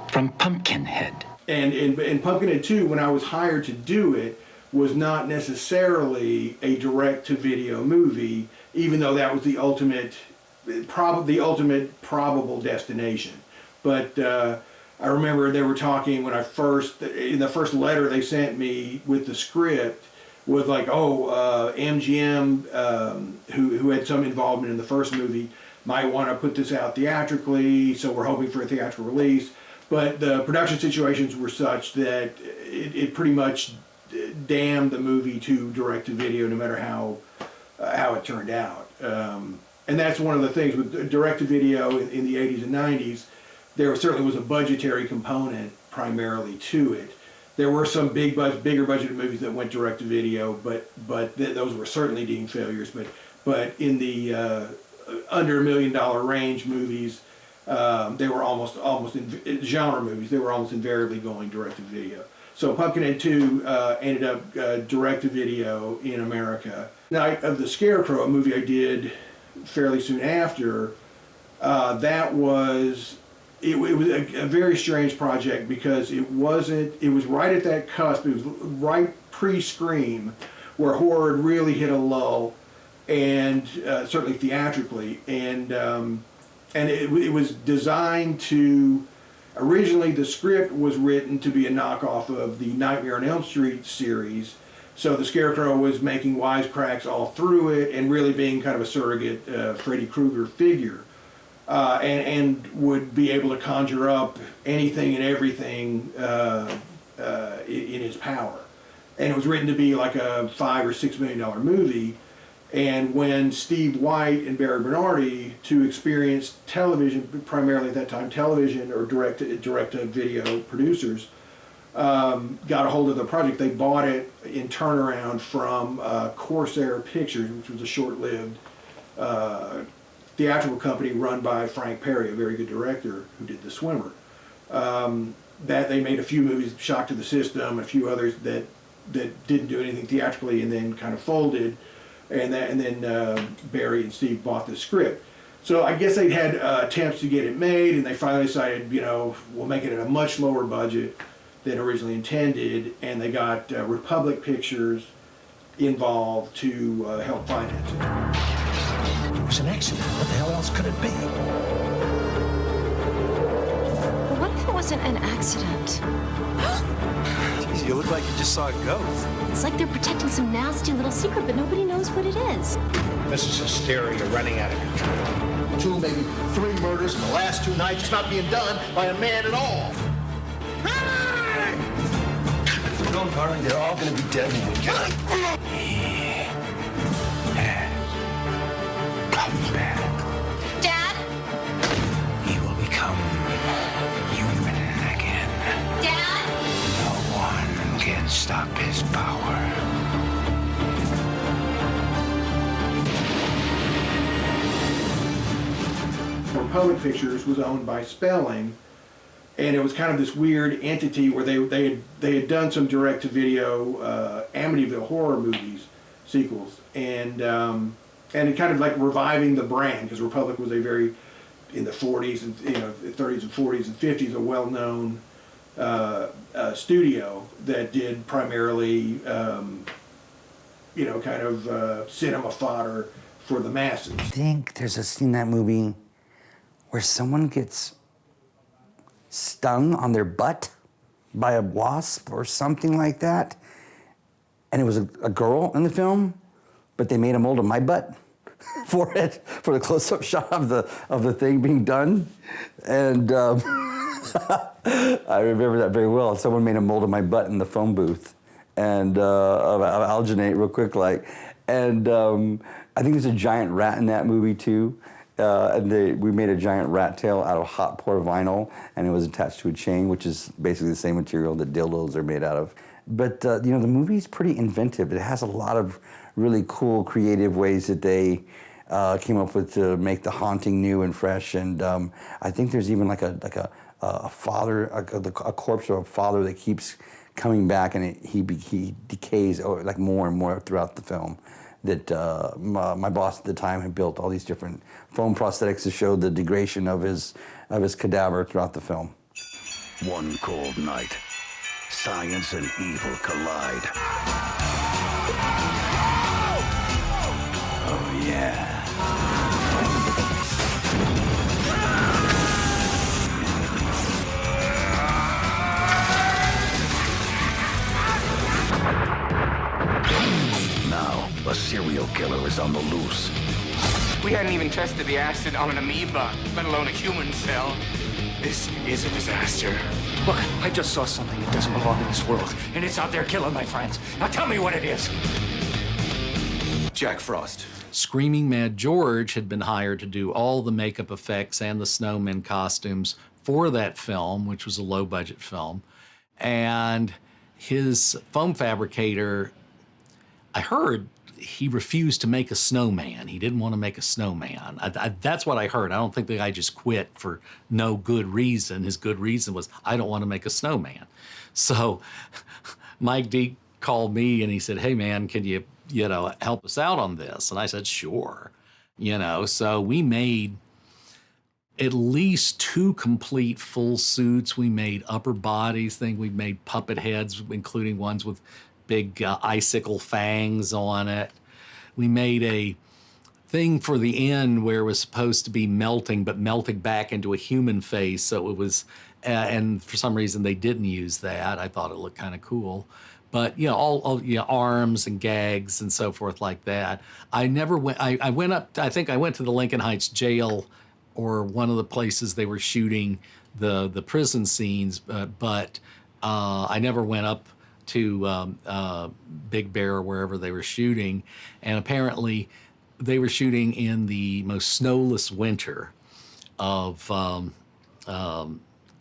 From Pumpkinhead. And in Pumpkinhead 2, when I was hired to do it, was not necessarily a direct-to-video movie, even though that was the ultimate probable destination. But I remember they were talking in the first letter they sent me with the script was like, MGM, who had some involvement in the first movie, might want to put this out theatrically, so we're hoping for a theatrical release. But the production situations were such that it pretty much damned the movie to direct-to-video, no matter how it turned out. And that's one of the things with direct-to-video in the 80s and 90s. There certainly was a budgetary component primarily to it. There were some bigger budgeted movies that went direct-to-video, but those were certainly deemed failures. But in the under $1 million range movies, they were almost in genre movies. They were almost invariably going direct-to-video. So Pumpkinhead 2 ended up direct-to-video in America. Night of the Scarecrow, a movie I did fairly soon after, it was a very strange project because it was right at that cusp, it was right pre-Scream, where horror had really hit a lull, and certainly theatrically, and it was designed to, originally the script was written to be a knockoff of the Nightmare on Elm Street series, so the Scarecrow was making wisecracks all through it and really being kind of a surrogate Freddy Krueger figure. And would be able to conjure up anything and everything in his power. And it was written to be like a $5 or $6 million movie. And when Steve White and Barry Bernardi, two experienced television, primarily at that time television or direct-to-video producers, got a hold of the project, they bought it in turnaround from Corsair Pictures, which was a short-lived theatrical company run by Frank Perry, a very good director who did The Swimmer. That they made a few movies, Shock to the System, a few others that didn't do anything theatrically and then kind of folded, and then Barry and Steve bought the script. So I guess they'd had attempts to get it made, and they finally decided, we'll make it at a much lower budget than originally intended, and they got Republic Pictures involved to help finance it. It was an accident. What the hell else could it be? But what if it wasn't an accident? Jeez, you look like you just saw a ghost. It's like they're protecting some nasty little secret, but nobody knows what it is. This is hysteria running out of control. 2, maybe 3 murders in the last 2 nights. It's not being done by a man at all. Hey! If we don't hurry, they're all going to be dead when we kill them. Come back. Dad? He will become human again. Dad? No one can stop his power. Republic Pictures was owned by Spelling, and it was kind of this weird entity where they had done some direct-to-video Amityville horror movies, sequels, and it kind of like reviving the brand, because Republic was a very, in the 40s and 30s and 40s and 50s, a well-known studio that did primarily kind of cinema fodder for the masses. I think there's a scene in that movie where someone gets stung on their butt by a wasp or something like that, and it was a girl in the film, but they made a mold of my butt for the close-up shot of the thing being done, and I remember that very well. Someone made a mold of my butt in the phone booth, and of alginate real quick, and I think there's a giant rat in that movie too. And we made a giant rat tail out of hot pour vinyl, and it was attached to a chain, which is basically the same material that dildos are made out of. But the movie's pretty inventive. It has a lot of really cool, creative ways that they came up with to make the haunting new and fresh. And I think there's even like a father, a corpse of a father that keeps coming back, and he decays like more and more throughout the film. That my boss at the time had built all these different foam prosthetics to show the degradation of his cadaver throughout the film. One cold night, science and evil collide. Oh, yeah. Now, a serial killer is on the loose. We hadn't even tested the acid on an amoeba, let alone a human cell. This is a disaster. Look, I just saw something that doesn't belong in this world, and it's out there killing my friends. Now tell me what it is. Jack Frost. Screaming Mad George had been hired to do all the makeup effects and the snowman costumes for that film, which was a low-budget film. And his foam fabricator, I heard he refused to make a snowman. He didn't want to make a snowman. That's what I heard. I don't think the guy just quit for no good reason. His good reason was, I don't want to make a snowman. So Mike D called me and he said, hey man, can you help us out on this? And I said, sure. So we made at least 2 complete full suits. We made upper bodies thing. We made puppet heads, including ones with big icicle fangs on it. We made a thing for the end where it was supposed to be melting, but melting back into a human face. So it was, and for some reason they didn't use that. I thought it looked kind of cool. But all arms and gags and so forth like that. I never went. I went up. I think I went to the Lincoln Heights jail, or one of the places they were shooting the prison scenes. But I never went up to Big Bear or wherever they were shooting. And apparently, they were shooting in the most snowless winter of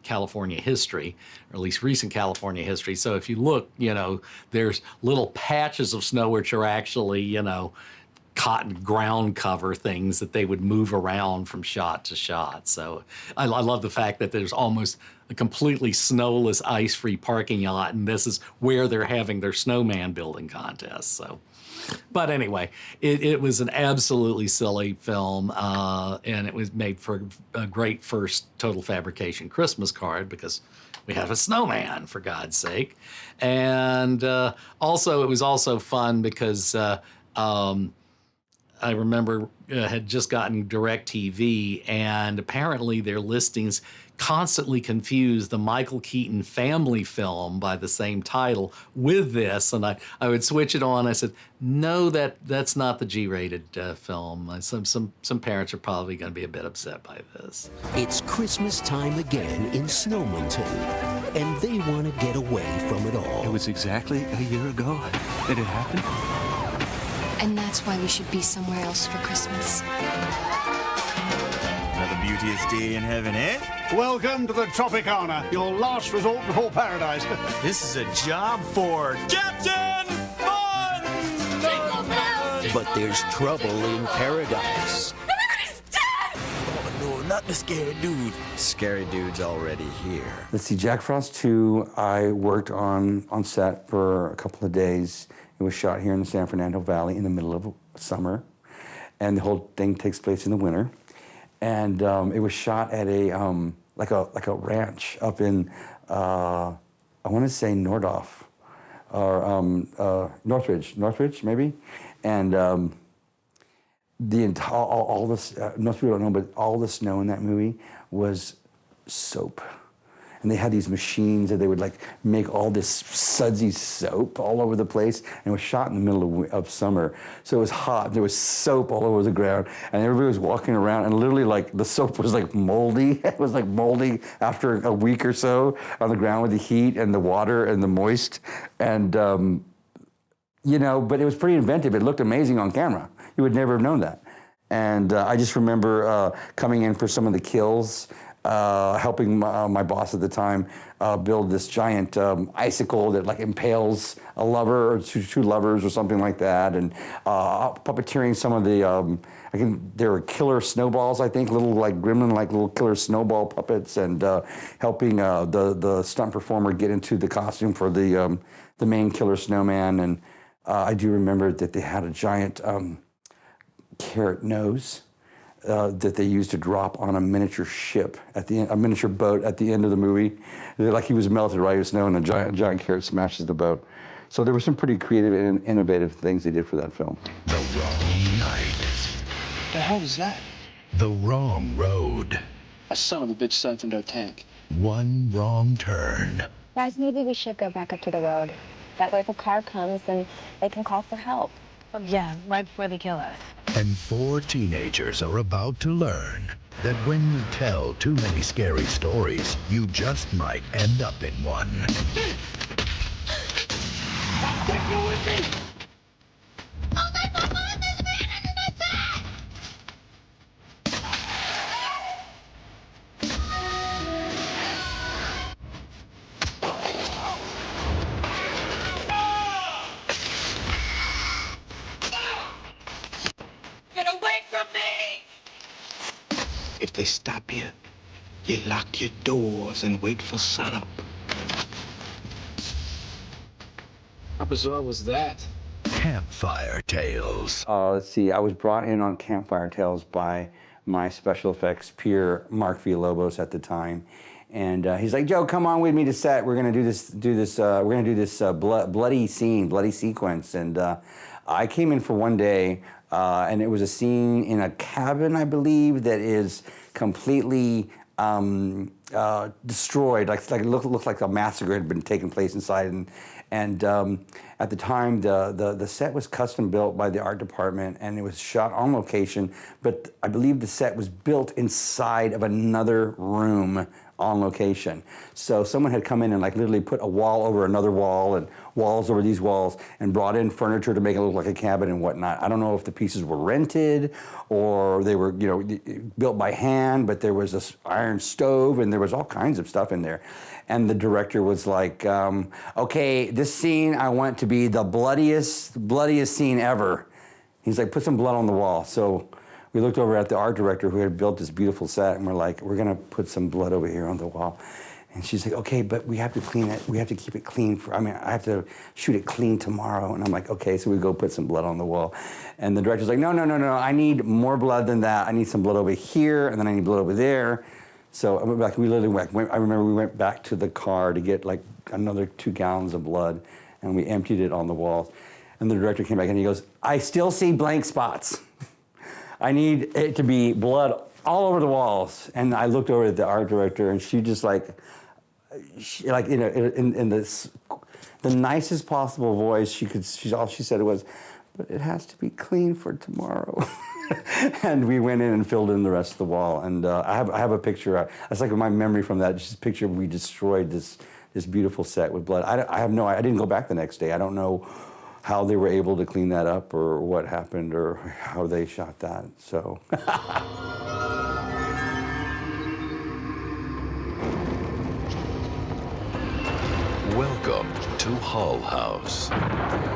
California history, or at least recent California history. So if you look, there's little patches of snow which are actually, cotton ground cover things that they would move around from shot to shot. So I love the fact that there's almost a completely snowless, ice-free parking lot, and this is where they're having their snowman building contest. So. But anyway, it was an absolutely silly film, and it was made for a great first Total Fabrication Christmas card because we have a snowman, for God's sake. And also, it was also fun because I remember had just gotten DirecTV, and apparently their listings constantly confused the Michael Keaton family film by the same title with this, and I would switch it on. I said, no, that's not the G-rated film. Some parents are probably going to be a bit upset by this. It's Christmas time again in Snowmonton, and they want to get away from it all. It was exactly a year ago that it happened. And that's why we should be somewhere else for Christmas. Another beauteous day in heaven, eh? Welcome to the Tropicana, your last resort before paradise. This is a job for Captain Fun! But there's trouble in paradise. Oh no, not the scary dude. Scary dude's already here. Let's see, Jack Frost 2, I worked on set for a couple of days. It was shot here in the San Fernando Valley in the middle of summer, and the whole thing takes place in the winter. And it was shot at a like a ranch up in I want to say Nordhoff or Northridge maybe, and the entire all this most people don't know, but all the snow in that movie was soap. And they had these machines that they would like make all this sudsy soap all over the place. And it was shot in the middle of summer. So it was hot. There was soap all over the ground. And everybody was walking around, and literally like the soap was like moldy. It was like moldy after a week or so on the ground with the heat and the water and the moist. And, but it was pretty inventive. It looked amazing on camera. You would never have known that. And I just remember coming in for some of the kills, helping my boss at the time build this giant icicle that like impales a lover or two lovers or something like that, and puppeteering some of the there were killer snowballs, I think, little like gremlin like little killer snowball puppets, and helping the stunt performer get into the costume for the main killer snowman. And I do remember that they had a giant carrot nose that they used to drop on a miniature ship at the end, a miniature boat at the end of the movie. Like he was melted right with snow, and a giant carrot smashes the boat. So there were some pretty creative and innovative things they did for that film. The wrong night. The hell was that? The wrong road. A son of a bitch sent into a tank. One wrong turn. Guys, maybe we should go back up to the road. That way if a car comes, then they can call for help. Yeah, right before they kill us. And 4 teenagers are about to learn that when you tell too many scary stories, you just might end up in one. Go with me! they stop you, you lock your doors and wait for sunup. How bizarre was that? Campfire Tales. Let's see, I was brought in on Campfire Tales by my special effects peer, Mark Villalobos at the time. And he's like, Joe, come on with me to set. We're gonna do this bloody scene, bloody sequence. And I came in for one day, and it was a scene in a cabin, I believe, that is completely destroyed. Like it looked like a massacre had been taking place inside. And at the time, the set was custom built by the art department, and it was shot on location. But I believe the set was built inside of another room on location. So someone had come in and like literally put a wall over another wall and walls over these walls and brought in furniture to make it look like a cabin and whatnot. I don't know if the pieces were rented or they were, built by hand, but there was this iron stove and there was all kinds of stuff in there. And the director was like, okay, this scene I want to be the bloodiest scene ever. He's like, put some blood on the wall. So we looked over at the art director who had built this beautiful set, and we're like, we're gonna put some blood over here on the wall. And she's like, okay, but we have to clean it. We have to keep it clean. I have to shoot it clean tomorrow. And I'm like, okay, so we go put some blood on the wall. And the director's like, no, I need more blood than that. I need some blood over here, and then I need blood over there. So I went back, I remember we went back to the car to get like another 2 gallons of blood, and we emptied it on the walls. And the director came back and he goes, I still see blank spots. I need it to be blood all over the walls. And I looked over at the art director, and she just in the nicest possible voice all she said was, but it has to be clean for tomorrow. And we went in and filled in the rest of the wall. And I have a picture. That's like my memory from that. Just a picture. We destroyed this beautiful set with blood. I didn't go back the next day. I don't know how they were able to clean that up or what happened or how they shot that. So. Welcome to Hull House.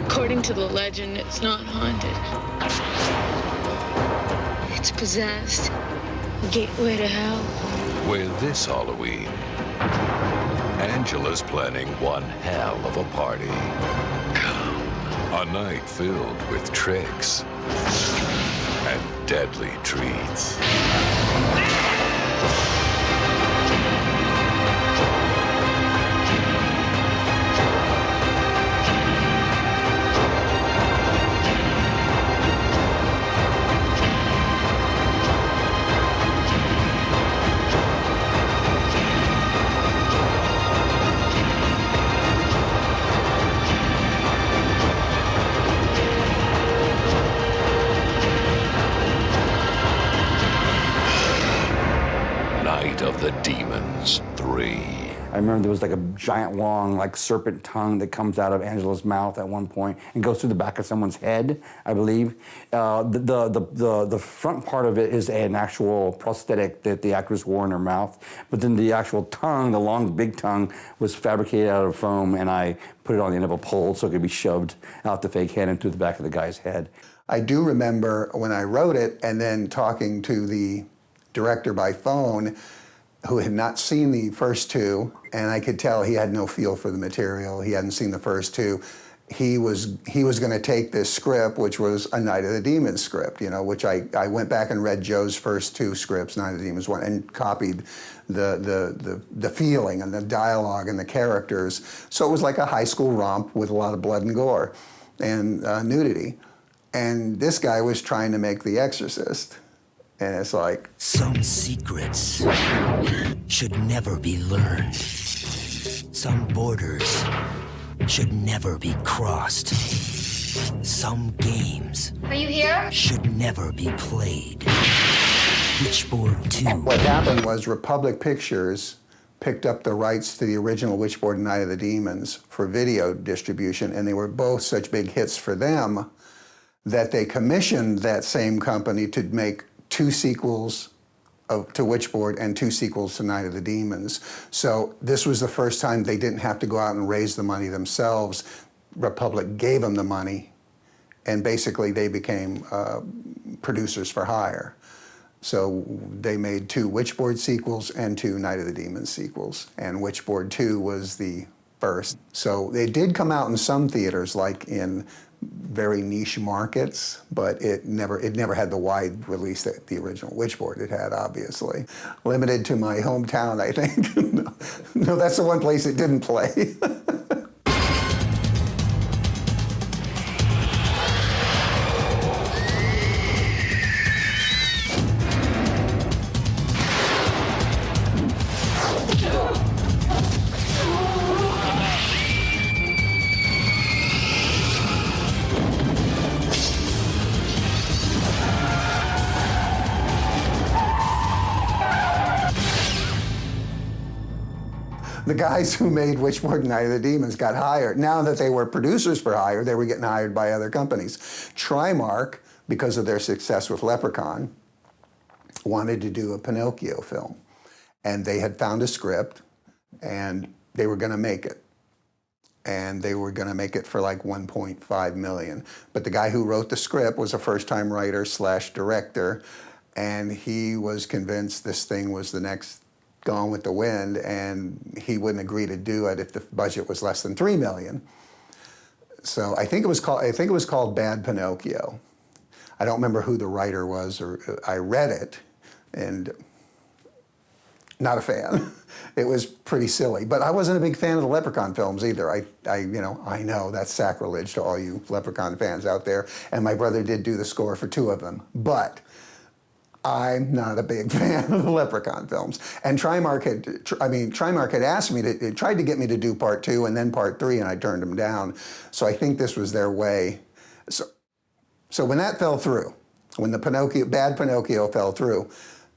According to the legend, it's not haunted. It's possessed. Gateway to hell. Where this Halloween, Angela's planning one hell of a party. A night filled with tricks and deadly treats. Of the Demons 3. I remember there was like a giant long like serpent tongue that comes out of Angela's mouth at one point and goes through the back of someone's head, I believe. The front part of it is an actual prosthetic that the actress wore in her mouth, but then the actual tongue, the long big tongue, was fabricated out of foam, and I put it on the end of a pole so it could be shoved out the fake head into the back of the guy's head. I do remember when I wrote it and then talking to the director by phone, who had not seen the first 2, and I could tell he had no feel for the material. He hadn't seen the first 2. He was going to take this script, which was a Night of the Demons script, which I went back and read Joe's first 2 scripts, Night of the Demons 1, and copied the feeling and the dialogue and the characters. So it was like a high school romp with a lot of blood and gore and nudity. And this guy was trying to make The Exorcist. And it's like, some secrets should never be learned. Some borders should never be crossed. Some games should never be played. Witchboard 2. What happened was Republic Pictures picked up the rights to the original Witchboard Night of the Demons for video distribution, and they were both such big hits for them that they commissioned that same company to make 2 sequels to Witchboard and 2 sequels to Night of the Demons. So this was the first time they didn't have to go out and raise the money themselves. Republic gave them the money, and basically they became producers for hire. So they made 2 Witchboard sequels and 2 Night of the Demons sequels, and Witchboard 2 was the first. So they did come out in some theaters, like in very niche markets, but it never had the wide release that the original Witchboard it had, obviously. Limited to my hometown, I think. No, that's the one place it didn't play. The guys who made Witchboard and Night of the Demons got hired. Now that they were producers for hire, they were getting hired by other companies. Trimark, because of their success with Leprechaun, wanted to do a Pinocchio film. And they had found a script, and they were gonna make it. And they were gonna make it for like 1.5 million. But the guy who wrote the script was a first-time writer / director, and he was convinced this thing was the next Gone with the Wind, and he wouldn't agree to do it if the budget was less than 3 million. So I think it was called Bad Pinocchio. I don't remember who the writer was, or I read it, and not a fan. It was pretty silly, but I wasn't a big fan of the Leprechaun films either. I know that's sacrilege to all you Leprechaun fans out there, and my brother did do the score for 2 of them, but I'm not a big fan of the Leprechaun films. And Trimark had asked me to, tried to get me to do part 2 and then part 3, and I turned them down. So I think this was their way. So when that fell through, when the Bad Pinocchio fell through,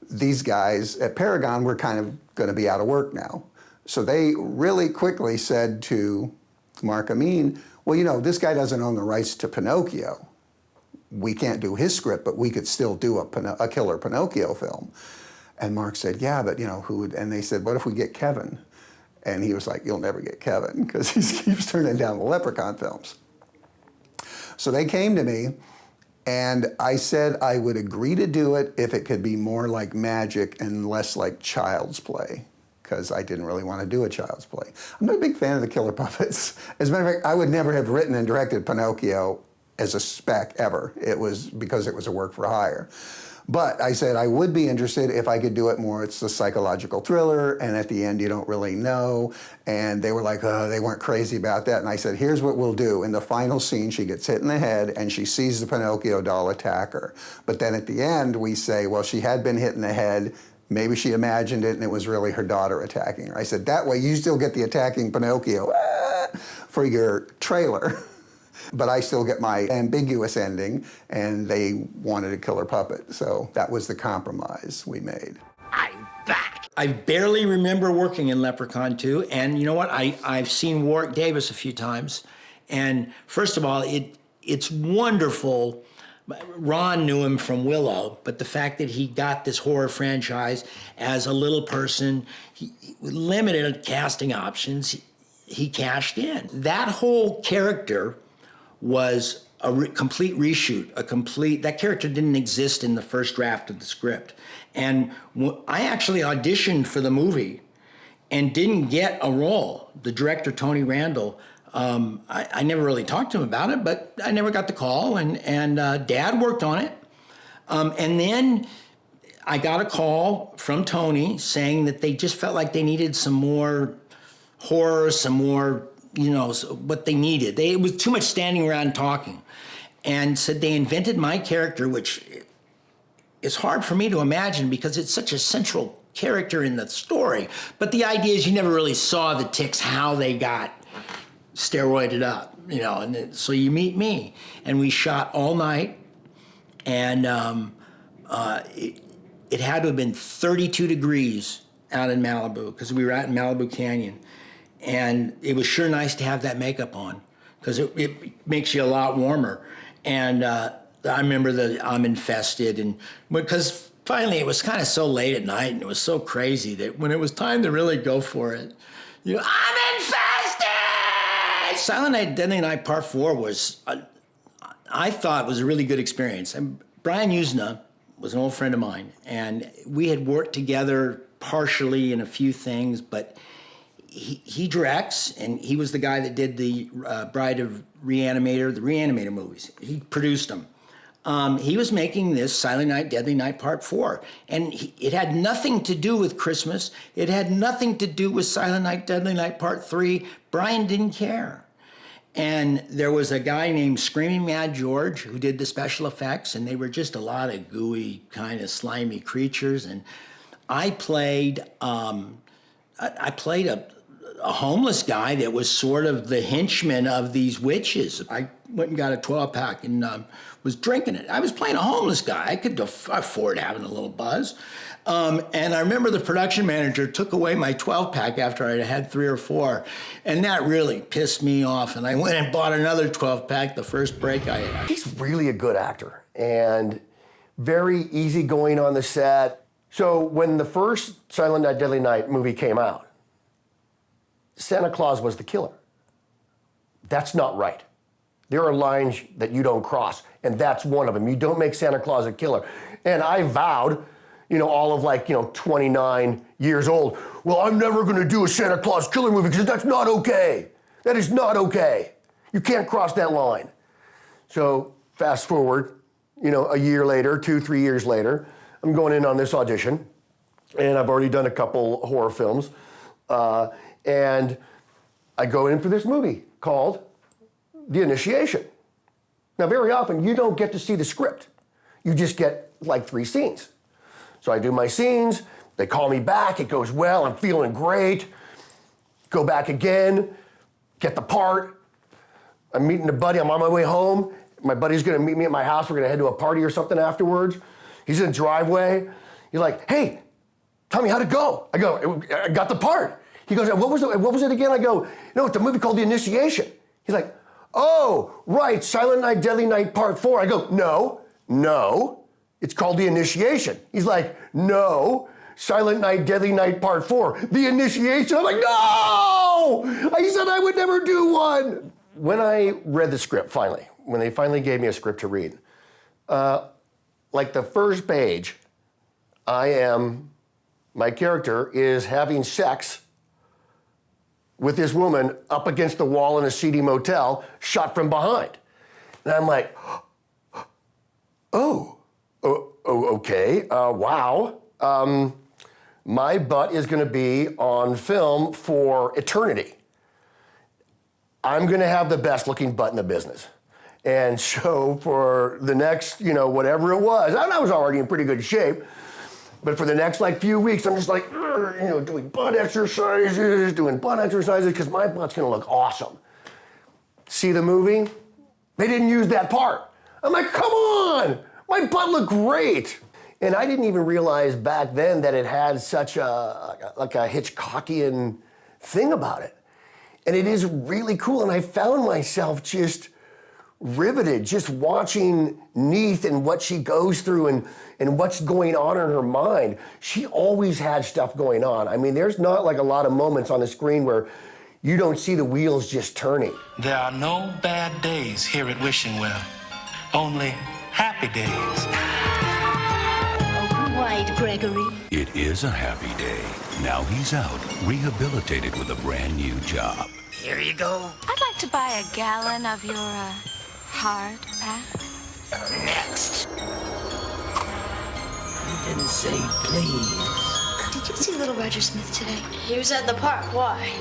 these guys at Paragon were kind of gonna be out of work now. So they really quickly said to Mark Amin, well, you know, this guy doesn't own the rights to Pinocchio. We can't do his script, but we could still do a killer Pinocchio film. And Mark said, yeah, but you know, who would, and they said, what if we get Kevin? And he was like, you'll never get Kevin, because he keeps turning down the Leprechaun films. So they came to me, and I said I would agree to do it if it could be more like magic and less like child's play, because I didn't really want to do a child's play. I'm not a big fan of the killer puppets. As a matter of fact, I would never have written and directed Pinocchio as a spec ever. It was because it was a work for hire. But I said I would be interested if I could do it more. It's a psychological thriller, and at the end you don't really know. And they were like, oh, they weren't crazy about that. And I said, here's what we'll do. In the final scene, she gets hit in the head and she sees the Pinocchio doll attack her. But then at the end we say, well, she had been hit in the head, maybe she imagined it and it was really her daughter attacking her. I said, that way you still get the attacking Pinocchio for your trailer. But I still get my ambiguous ending, and they wanted a killer puppet. So that was the compromise we made. I'm back. I barely remember working in Leprechaun 2, and you know what? I've seen Warwick Davis a few times, and first of all, it's wonderful. Ron knew him from Willow, but the fact that he got this horror franchise as a little person, limited casting options, he cashed in. That whole character was a complete reshoot, that character didn't exist in the first draft of the script. And I actually auditioned for the movie and didn't get a role. The director, Tony Randall, I never really talked to him about it, but I never got the call, and Dad worked on it. And then I got a call from Tony saying that they just felt like they needed some more horror, some more, you know, what they needed. It was too much standing around talking. And said they invented my character, which is hard for me to imagine because it's such a central character in the story. But the idea is you never really saw the Ticks, how they got steroided up, you know, and so you meet me. And we shot all night, and it had to have been 32 degrees out in Malibu, because we were out in Malibu Canyon. And it was sure nice to have that makeup on, because it makes you a lot warmer. And I remember I'm infested, and because finally it was kind of so late at night and it was so crazy that when it was time to really go for it, you know, I'm infested! Silent Night, Deadly Night Part 4 was, I thought was a really good experience. And Brian Usna was an old friend of mine, and we had worked together partially in a few things, but he directs, and he was the guy that did the Bride of Reanimator, the Reanimator movies. He produced them. He was making this Silent Night, Deadly Night Part 4, and it had nothing to do with Christmas. It had nothing to do with Silent Night, Deadly Night Part 3. Brian didn't care. And there was a guy named Screaming Mad George who did the special effects, and they were just a lot of gooey, kind of slimy creatures. And I played a homeless guy that was sort of the henchman of these witches. I went and got a 12-pack and was drinking it. I was playing a homeless guy. I could afford having a little buzz. And I remember the production manager took away my 12-pack after I had 3 or 4, and that really pissed me off. And I went and bought another 12-pack the first break I had. He's really a good actor and very easygoing on the set. So when the first Silent Night, Deadly Night movie came out, Santa Claus was the killer. That's not right. There are lines that you don't cross, and that's one of them. You don't make Santa Claus a killer. And I vowed, all of 29 years old, well, I'm never gonna do a Santa Claus killer movie because that's not okay. That is not okay. You can't cross that line. So fast forward, a year later, 2-3 years later, I'm going in on this audition, and I've already done a couple horror films, and I go in for this movie called The Initiation. Now, very often, you don't get to see the script. You just get 3 scenes. So I do my scenes, they call me back, it goes well, I'm feeling great. Go back again, get the part. I'm meeting a buddy, I'm on my way home. My buddy's gonna meet me at my house, we're gonna head to a party or something afterwards. He's in the driveway. He's like, hey, tell me how'd it go? I go, I got the part. He goes, what was it again? I go, no, it's a movie called The Initiation. He's like, oh, right, Silent Night, Deadly Night Part 4. I go, no, it's called The Initiation. He's like, no, Silent Night, Deadly Night Part 4, The Initiation. I'm like, no! I said I would never do one. When I read the script, when they finally gave me a script to read, the first page, my character is having sex with this woman up against the wall in a seedy motel, shot from behind. And I'm like, okay, wow. My butt is gonna be on film for eternity. I'm gonna have the best looking butt in the business. And so for the next, whatever it was, and I was already in pretty good shape, but for the next few weeks, I'm just doing butt exercises, because my butt's gonna look awesome. See the movie? They didn't use that part. I'm like, come on, my butt looked great. And I didn't even realize back then that it had such a Hitchcockian thing about it. And it is really cool, and I found myself just riveted, just watching Neith and what she goes through and what's going on in her mind. She always had stuff going on. I mean, there's not a lot of moments on the screen where you don't see the wheels just turning. There are no bad days here at Wishing Well, only happy days. Open wide, Gregory. It is a happy day. Now he's out, rehabilitated with a brand new job. Here you go. I'd like to buy a gallon of your hard pack. Next. You didn't say please. Did you see little Roger Smith today? He was at the park. Why?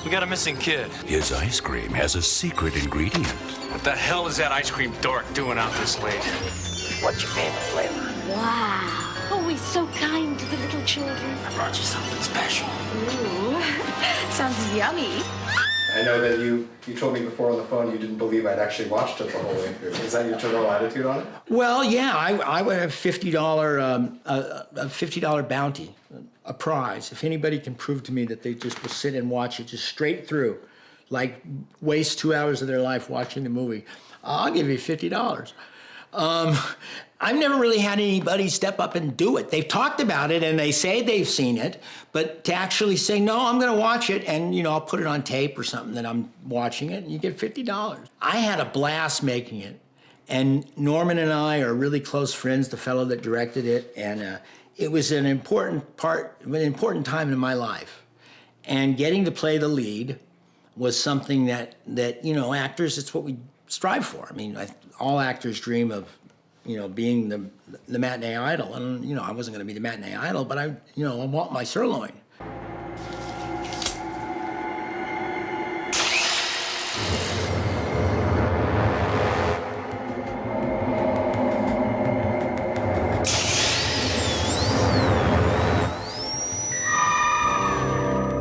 We got a missing kid. His ice cream has a secret ingredient. What the hell is that ice cream dork doing out this late? What's your favorite flavor? Wow. Always so kind to the little children. I brought you something special. Ooh, sounds yummy. I know that you told me before on the phone you didn't believe I'd actually watched it the whole way through. Is that your general attitude on it? Well, yeah, I would have $50 a $50 bounty, a prize. If anybody can prove to me that they just will sit and watch it just straight through, waste 2 hours of their life watching the movie, I'll give you $50. I've never really had anybody step up and do it. They've talked about it and they say they've seen it, but to actually say, no, I'm gonna watch it and I'll put it on tape or something that I'm watching it and you get $50. I had a blast making it. And Norman and I are really close friends, the fellow that directed it, and it was an important time in my life. And getting to play the lead was something that you know, actors, it's what we strive for. I mean, all actors dream of, you know, being the matinee idol, and you know, I wasn't going to be the matinee idol, but I want my sirloin.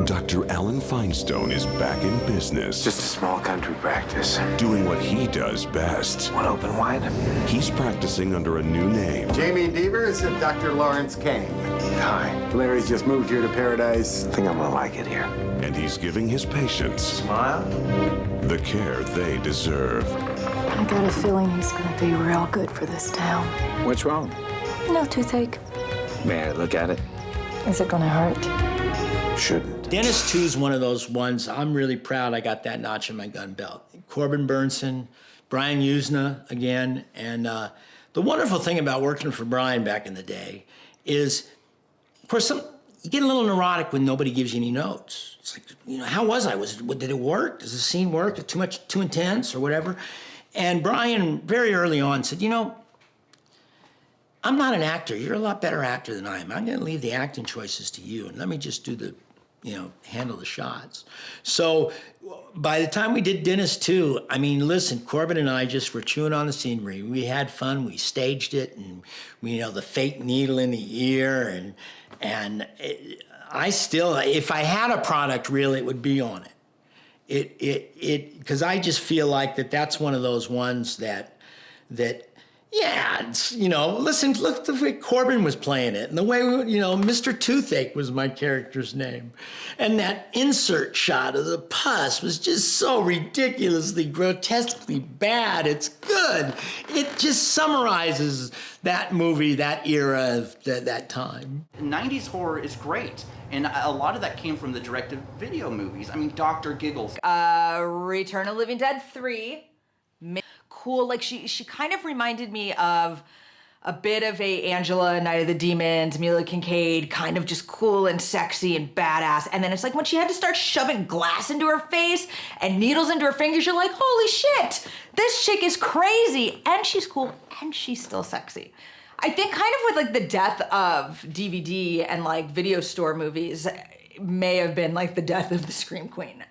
Dr. Alan Feinstone is back in business. Just a small country practice. Doing what he does best. Want open wide? He's practicing under a new name. Jamie Devers and Dr. Lawrence Kane. Hi. Larry's just moved here to Paradise. I think I'm gonna like it here. And he's giving his patients Smile. the care they deserve. I got a feeling he's gonna be real good for this town. What's wrong? No toothache. May I look at it? Is it gonna hurt? Shouldn't. Dennis 2 is one of those ones, I'm really proud I got that notch in my gun belt. Corbin Burnson, Brian Usna again, and the wonderful thing about working for Brian back in the day is, of course, you get a little neurotic when nobody gives you any notes. It's like, you know, how was I? Did it work? Does the scene work? Is it too intense or whatever? And Brian, very early on, said, you know, I'm not an actor. You're a lot better actor than I am. I'm going to leave the acting choices to you, and let me just do the, you know, handle the shots. So by the time we did Dennis 2, I mean, listen, Corbin and I just were chewing on the scenery. We had fun. We staged it, and we, you know, the fake needle in the ear, and I still, if I had a product, really, it would be on it. Because I just feel like that's one of those ones that. Yeah, it's, you know, listen, look the way Corbin was playing it, and the way, you know, Mr. Toothache was my character's name. And that insert shot of the pus was just so ridiculously, grotesquely bad. It's good. It just summarizes that movie, that era of that time. 90s horror is great, and a lot of that came from the direct-to-video movies. I mean, Dr. Giggles. Return of the Living Dead 3. Cool, like she kind of reminded me of a bit of a Angela, Night of the Demons, Mila Kincaid, kind of just cool and sexy and badass. And then it's like when she had to start shoving glass into her face and needles into her fingers, you're like, holy shit, this chick is crazy. And she's cool and she's still sexy. I think kind of with like the death of DVD and like video store movies may have been like the death of the Scream Queen.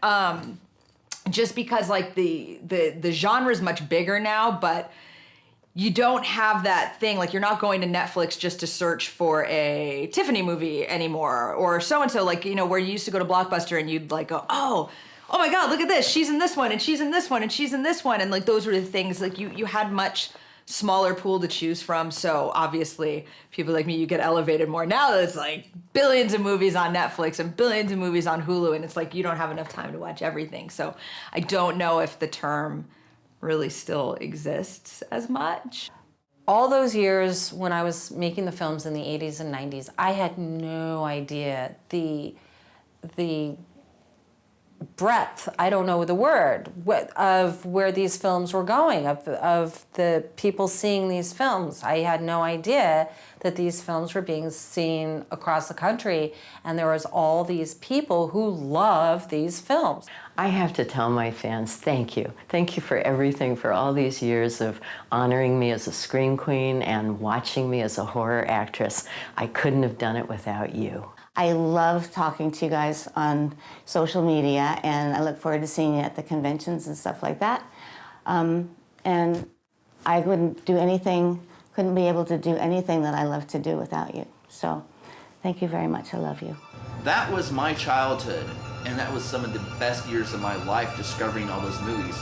Just because like the genre is much bigger now, but you don't have that thing, like you're not going to Netflix just to search for a Tiffany movie anymore, or so-and-so, like, you know, where you used to go to Blockbuster and you'd like go, oh my God, look at this, she's in this one, and she's in this one, and she's in this one, and like those were the things, like you had much smaller pool to choose from, so obviously people like me, you get elevated more. Now it's like billions of movies on Netflix and billions of movies on Hulu, and it's like you don't have enough time to watch everything. So I don't know if the term really still exists as much. All those years when I was making the films in the 80s and 90s, I had no idea the breadth, I don't know the word, of where these films were going, of the people seeing these films. I had no idea that these films were being seen across the country, and there was all these people who love these films. I have to tell my fans, thank you. Thank you for everything, for all these years of honoring me as a Scream Queen and watching me as a horror actress. I couldn't have done it without you. I love talking to you guys on social media, and I look forward to seeing you at the conventions and stuff like that. And I couldn't be able to do anything that I love to do without you. So thank you very much. I love you. That was my childhood, and that was some of the best years of my life, discovering all those movies.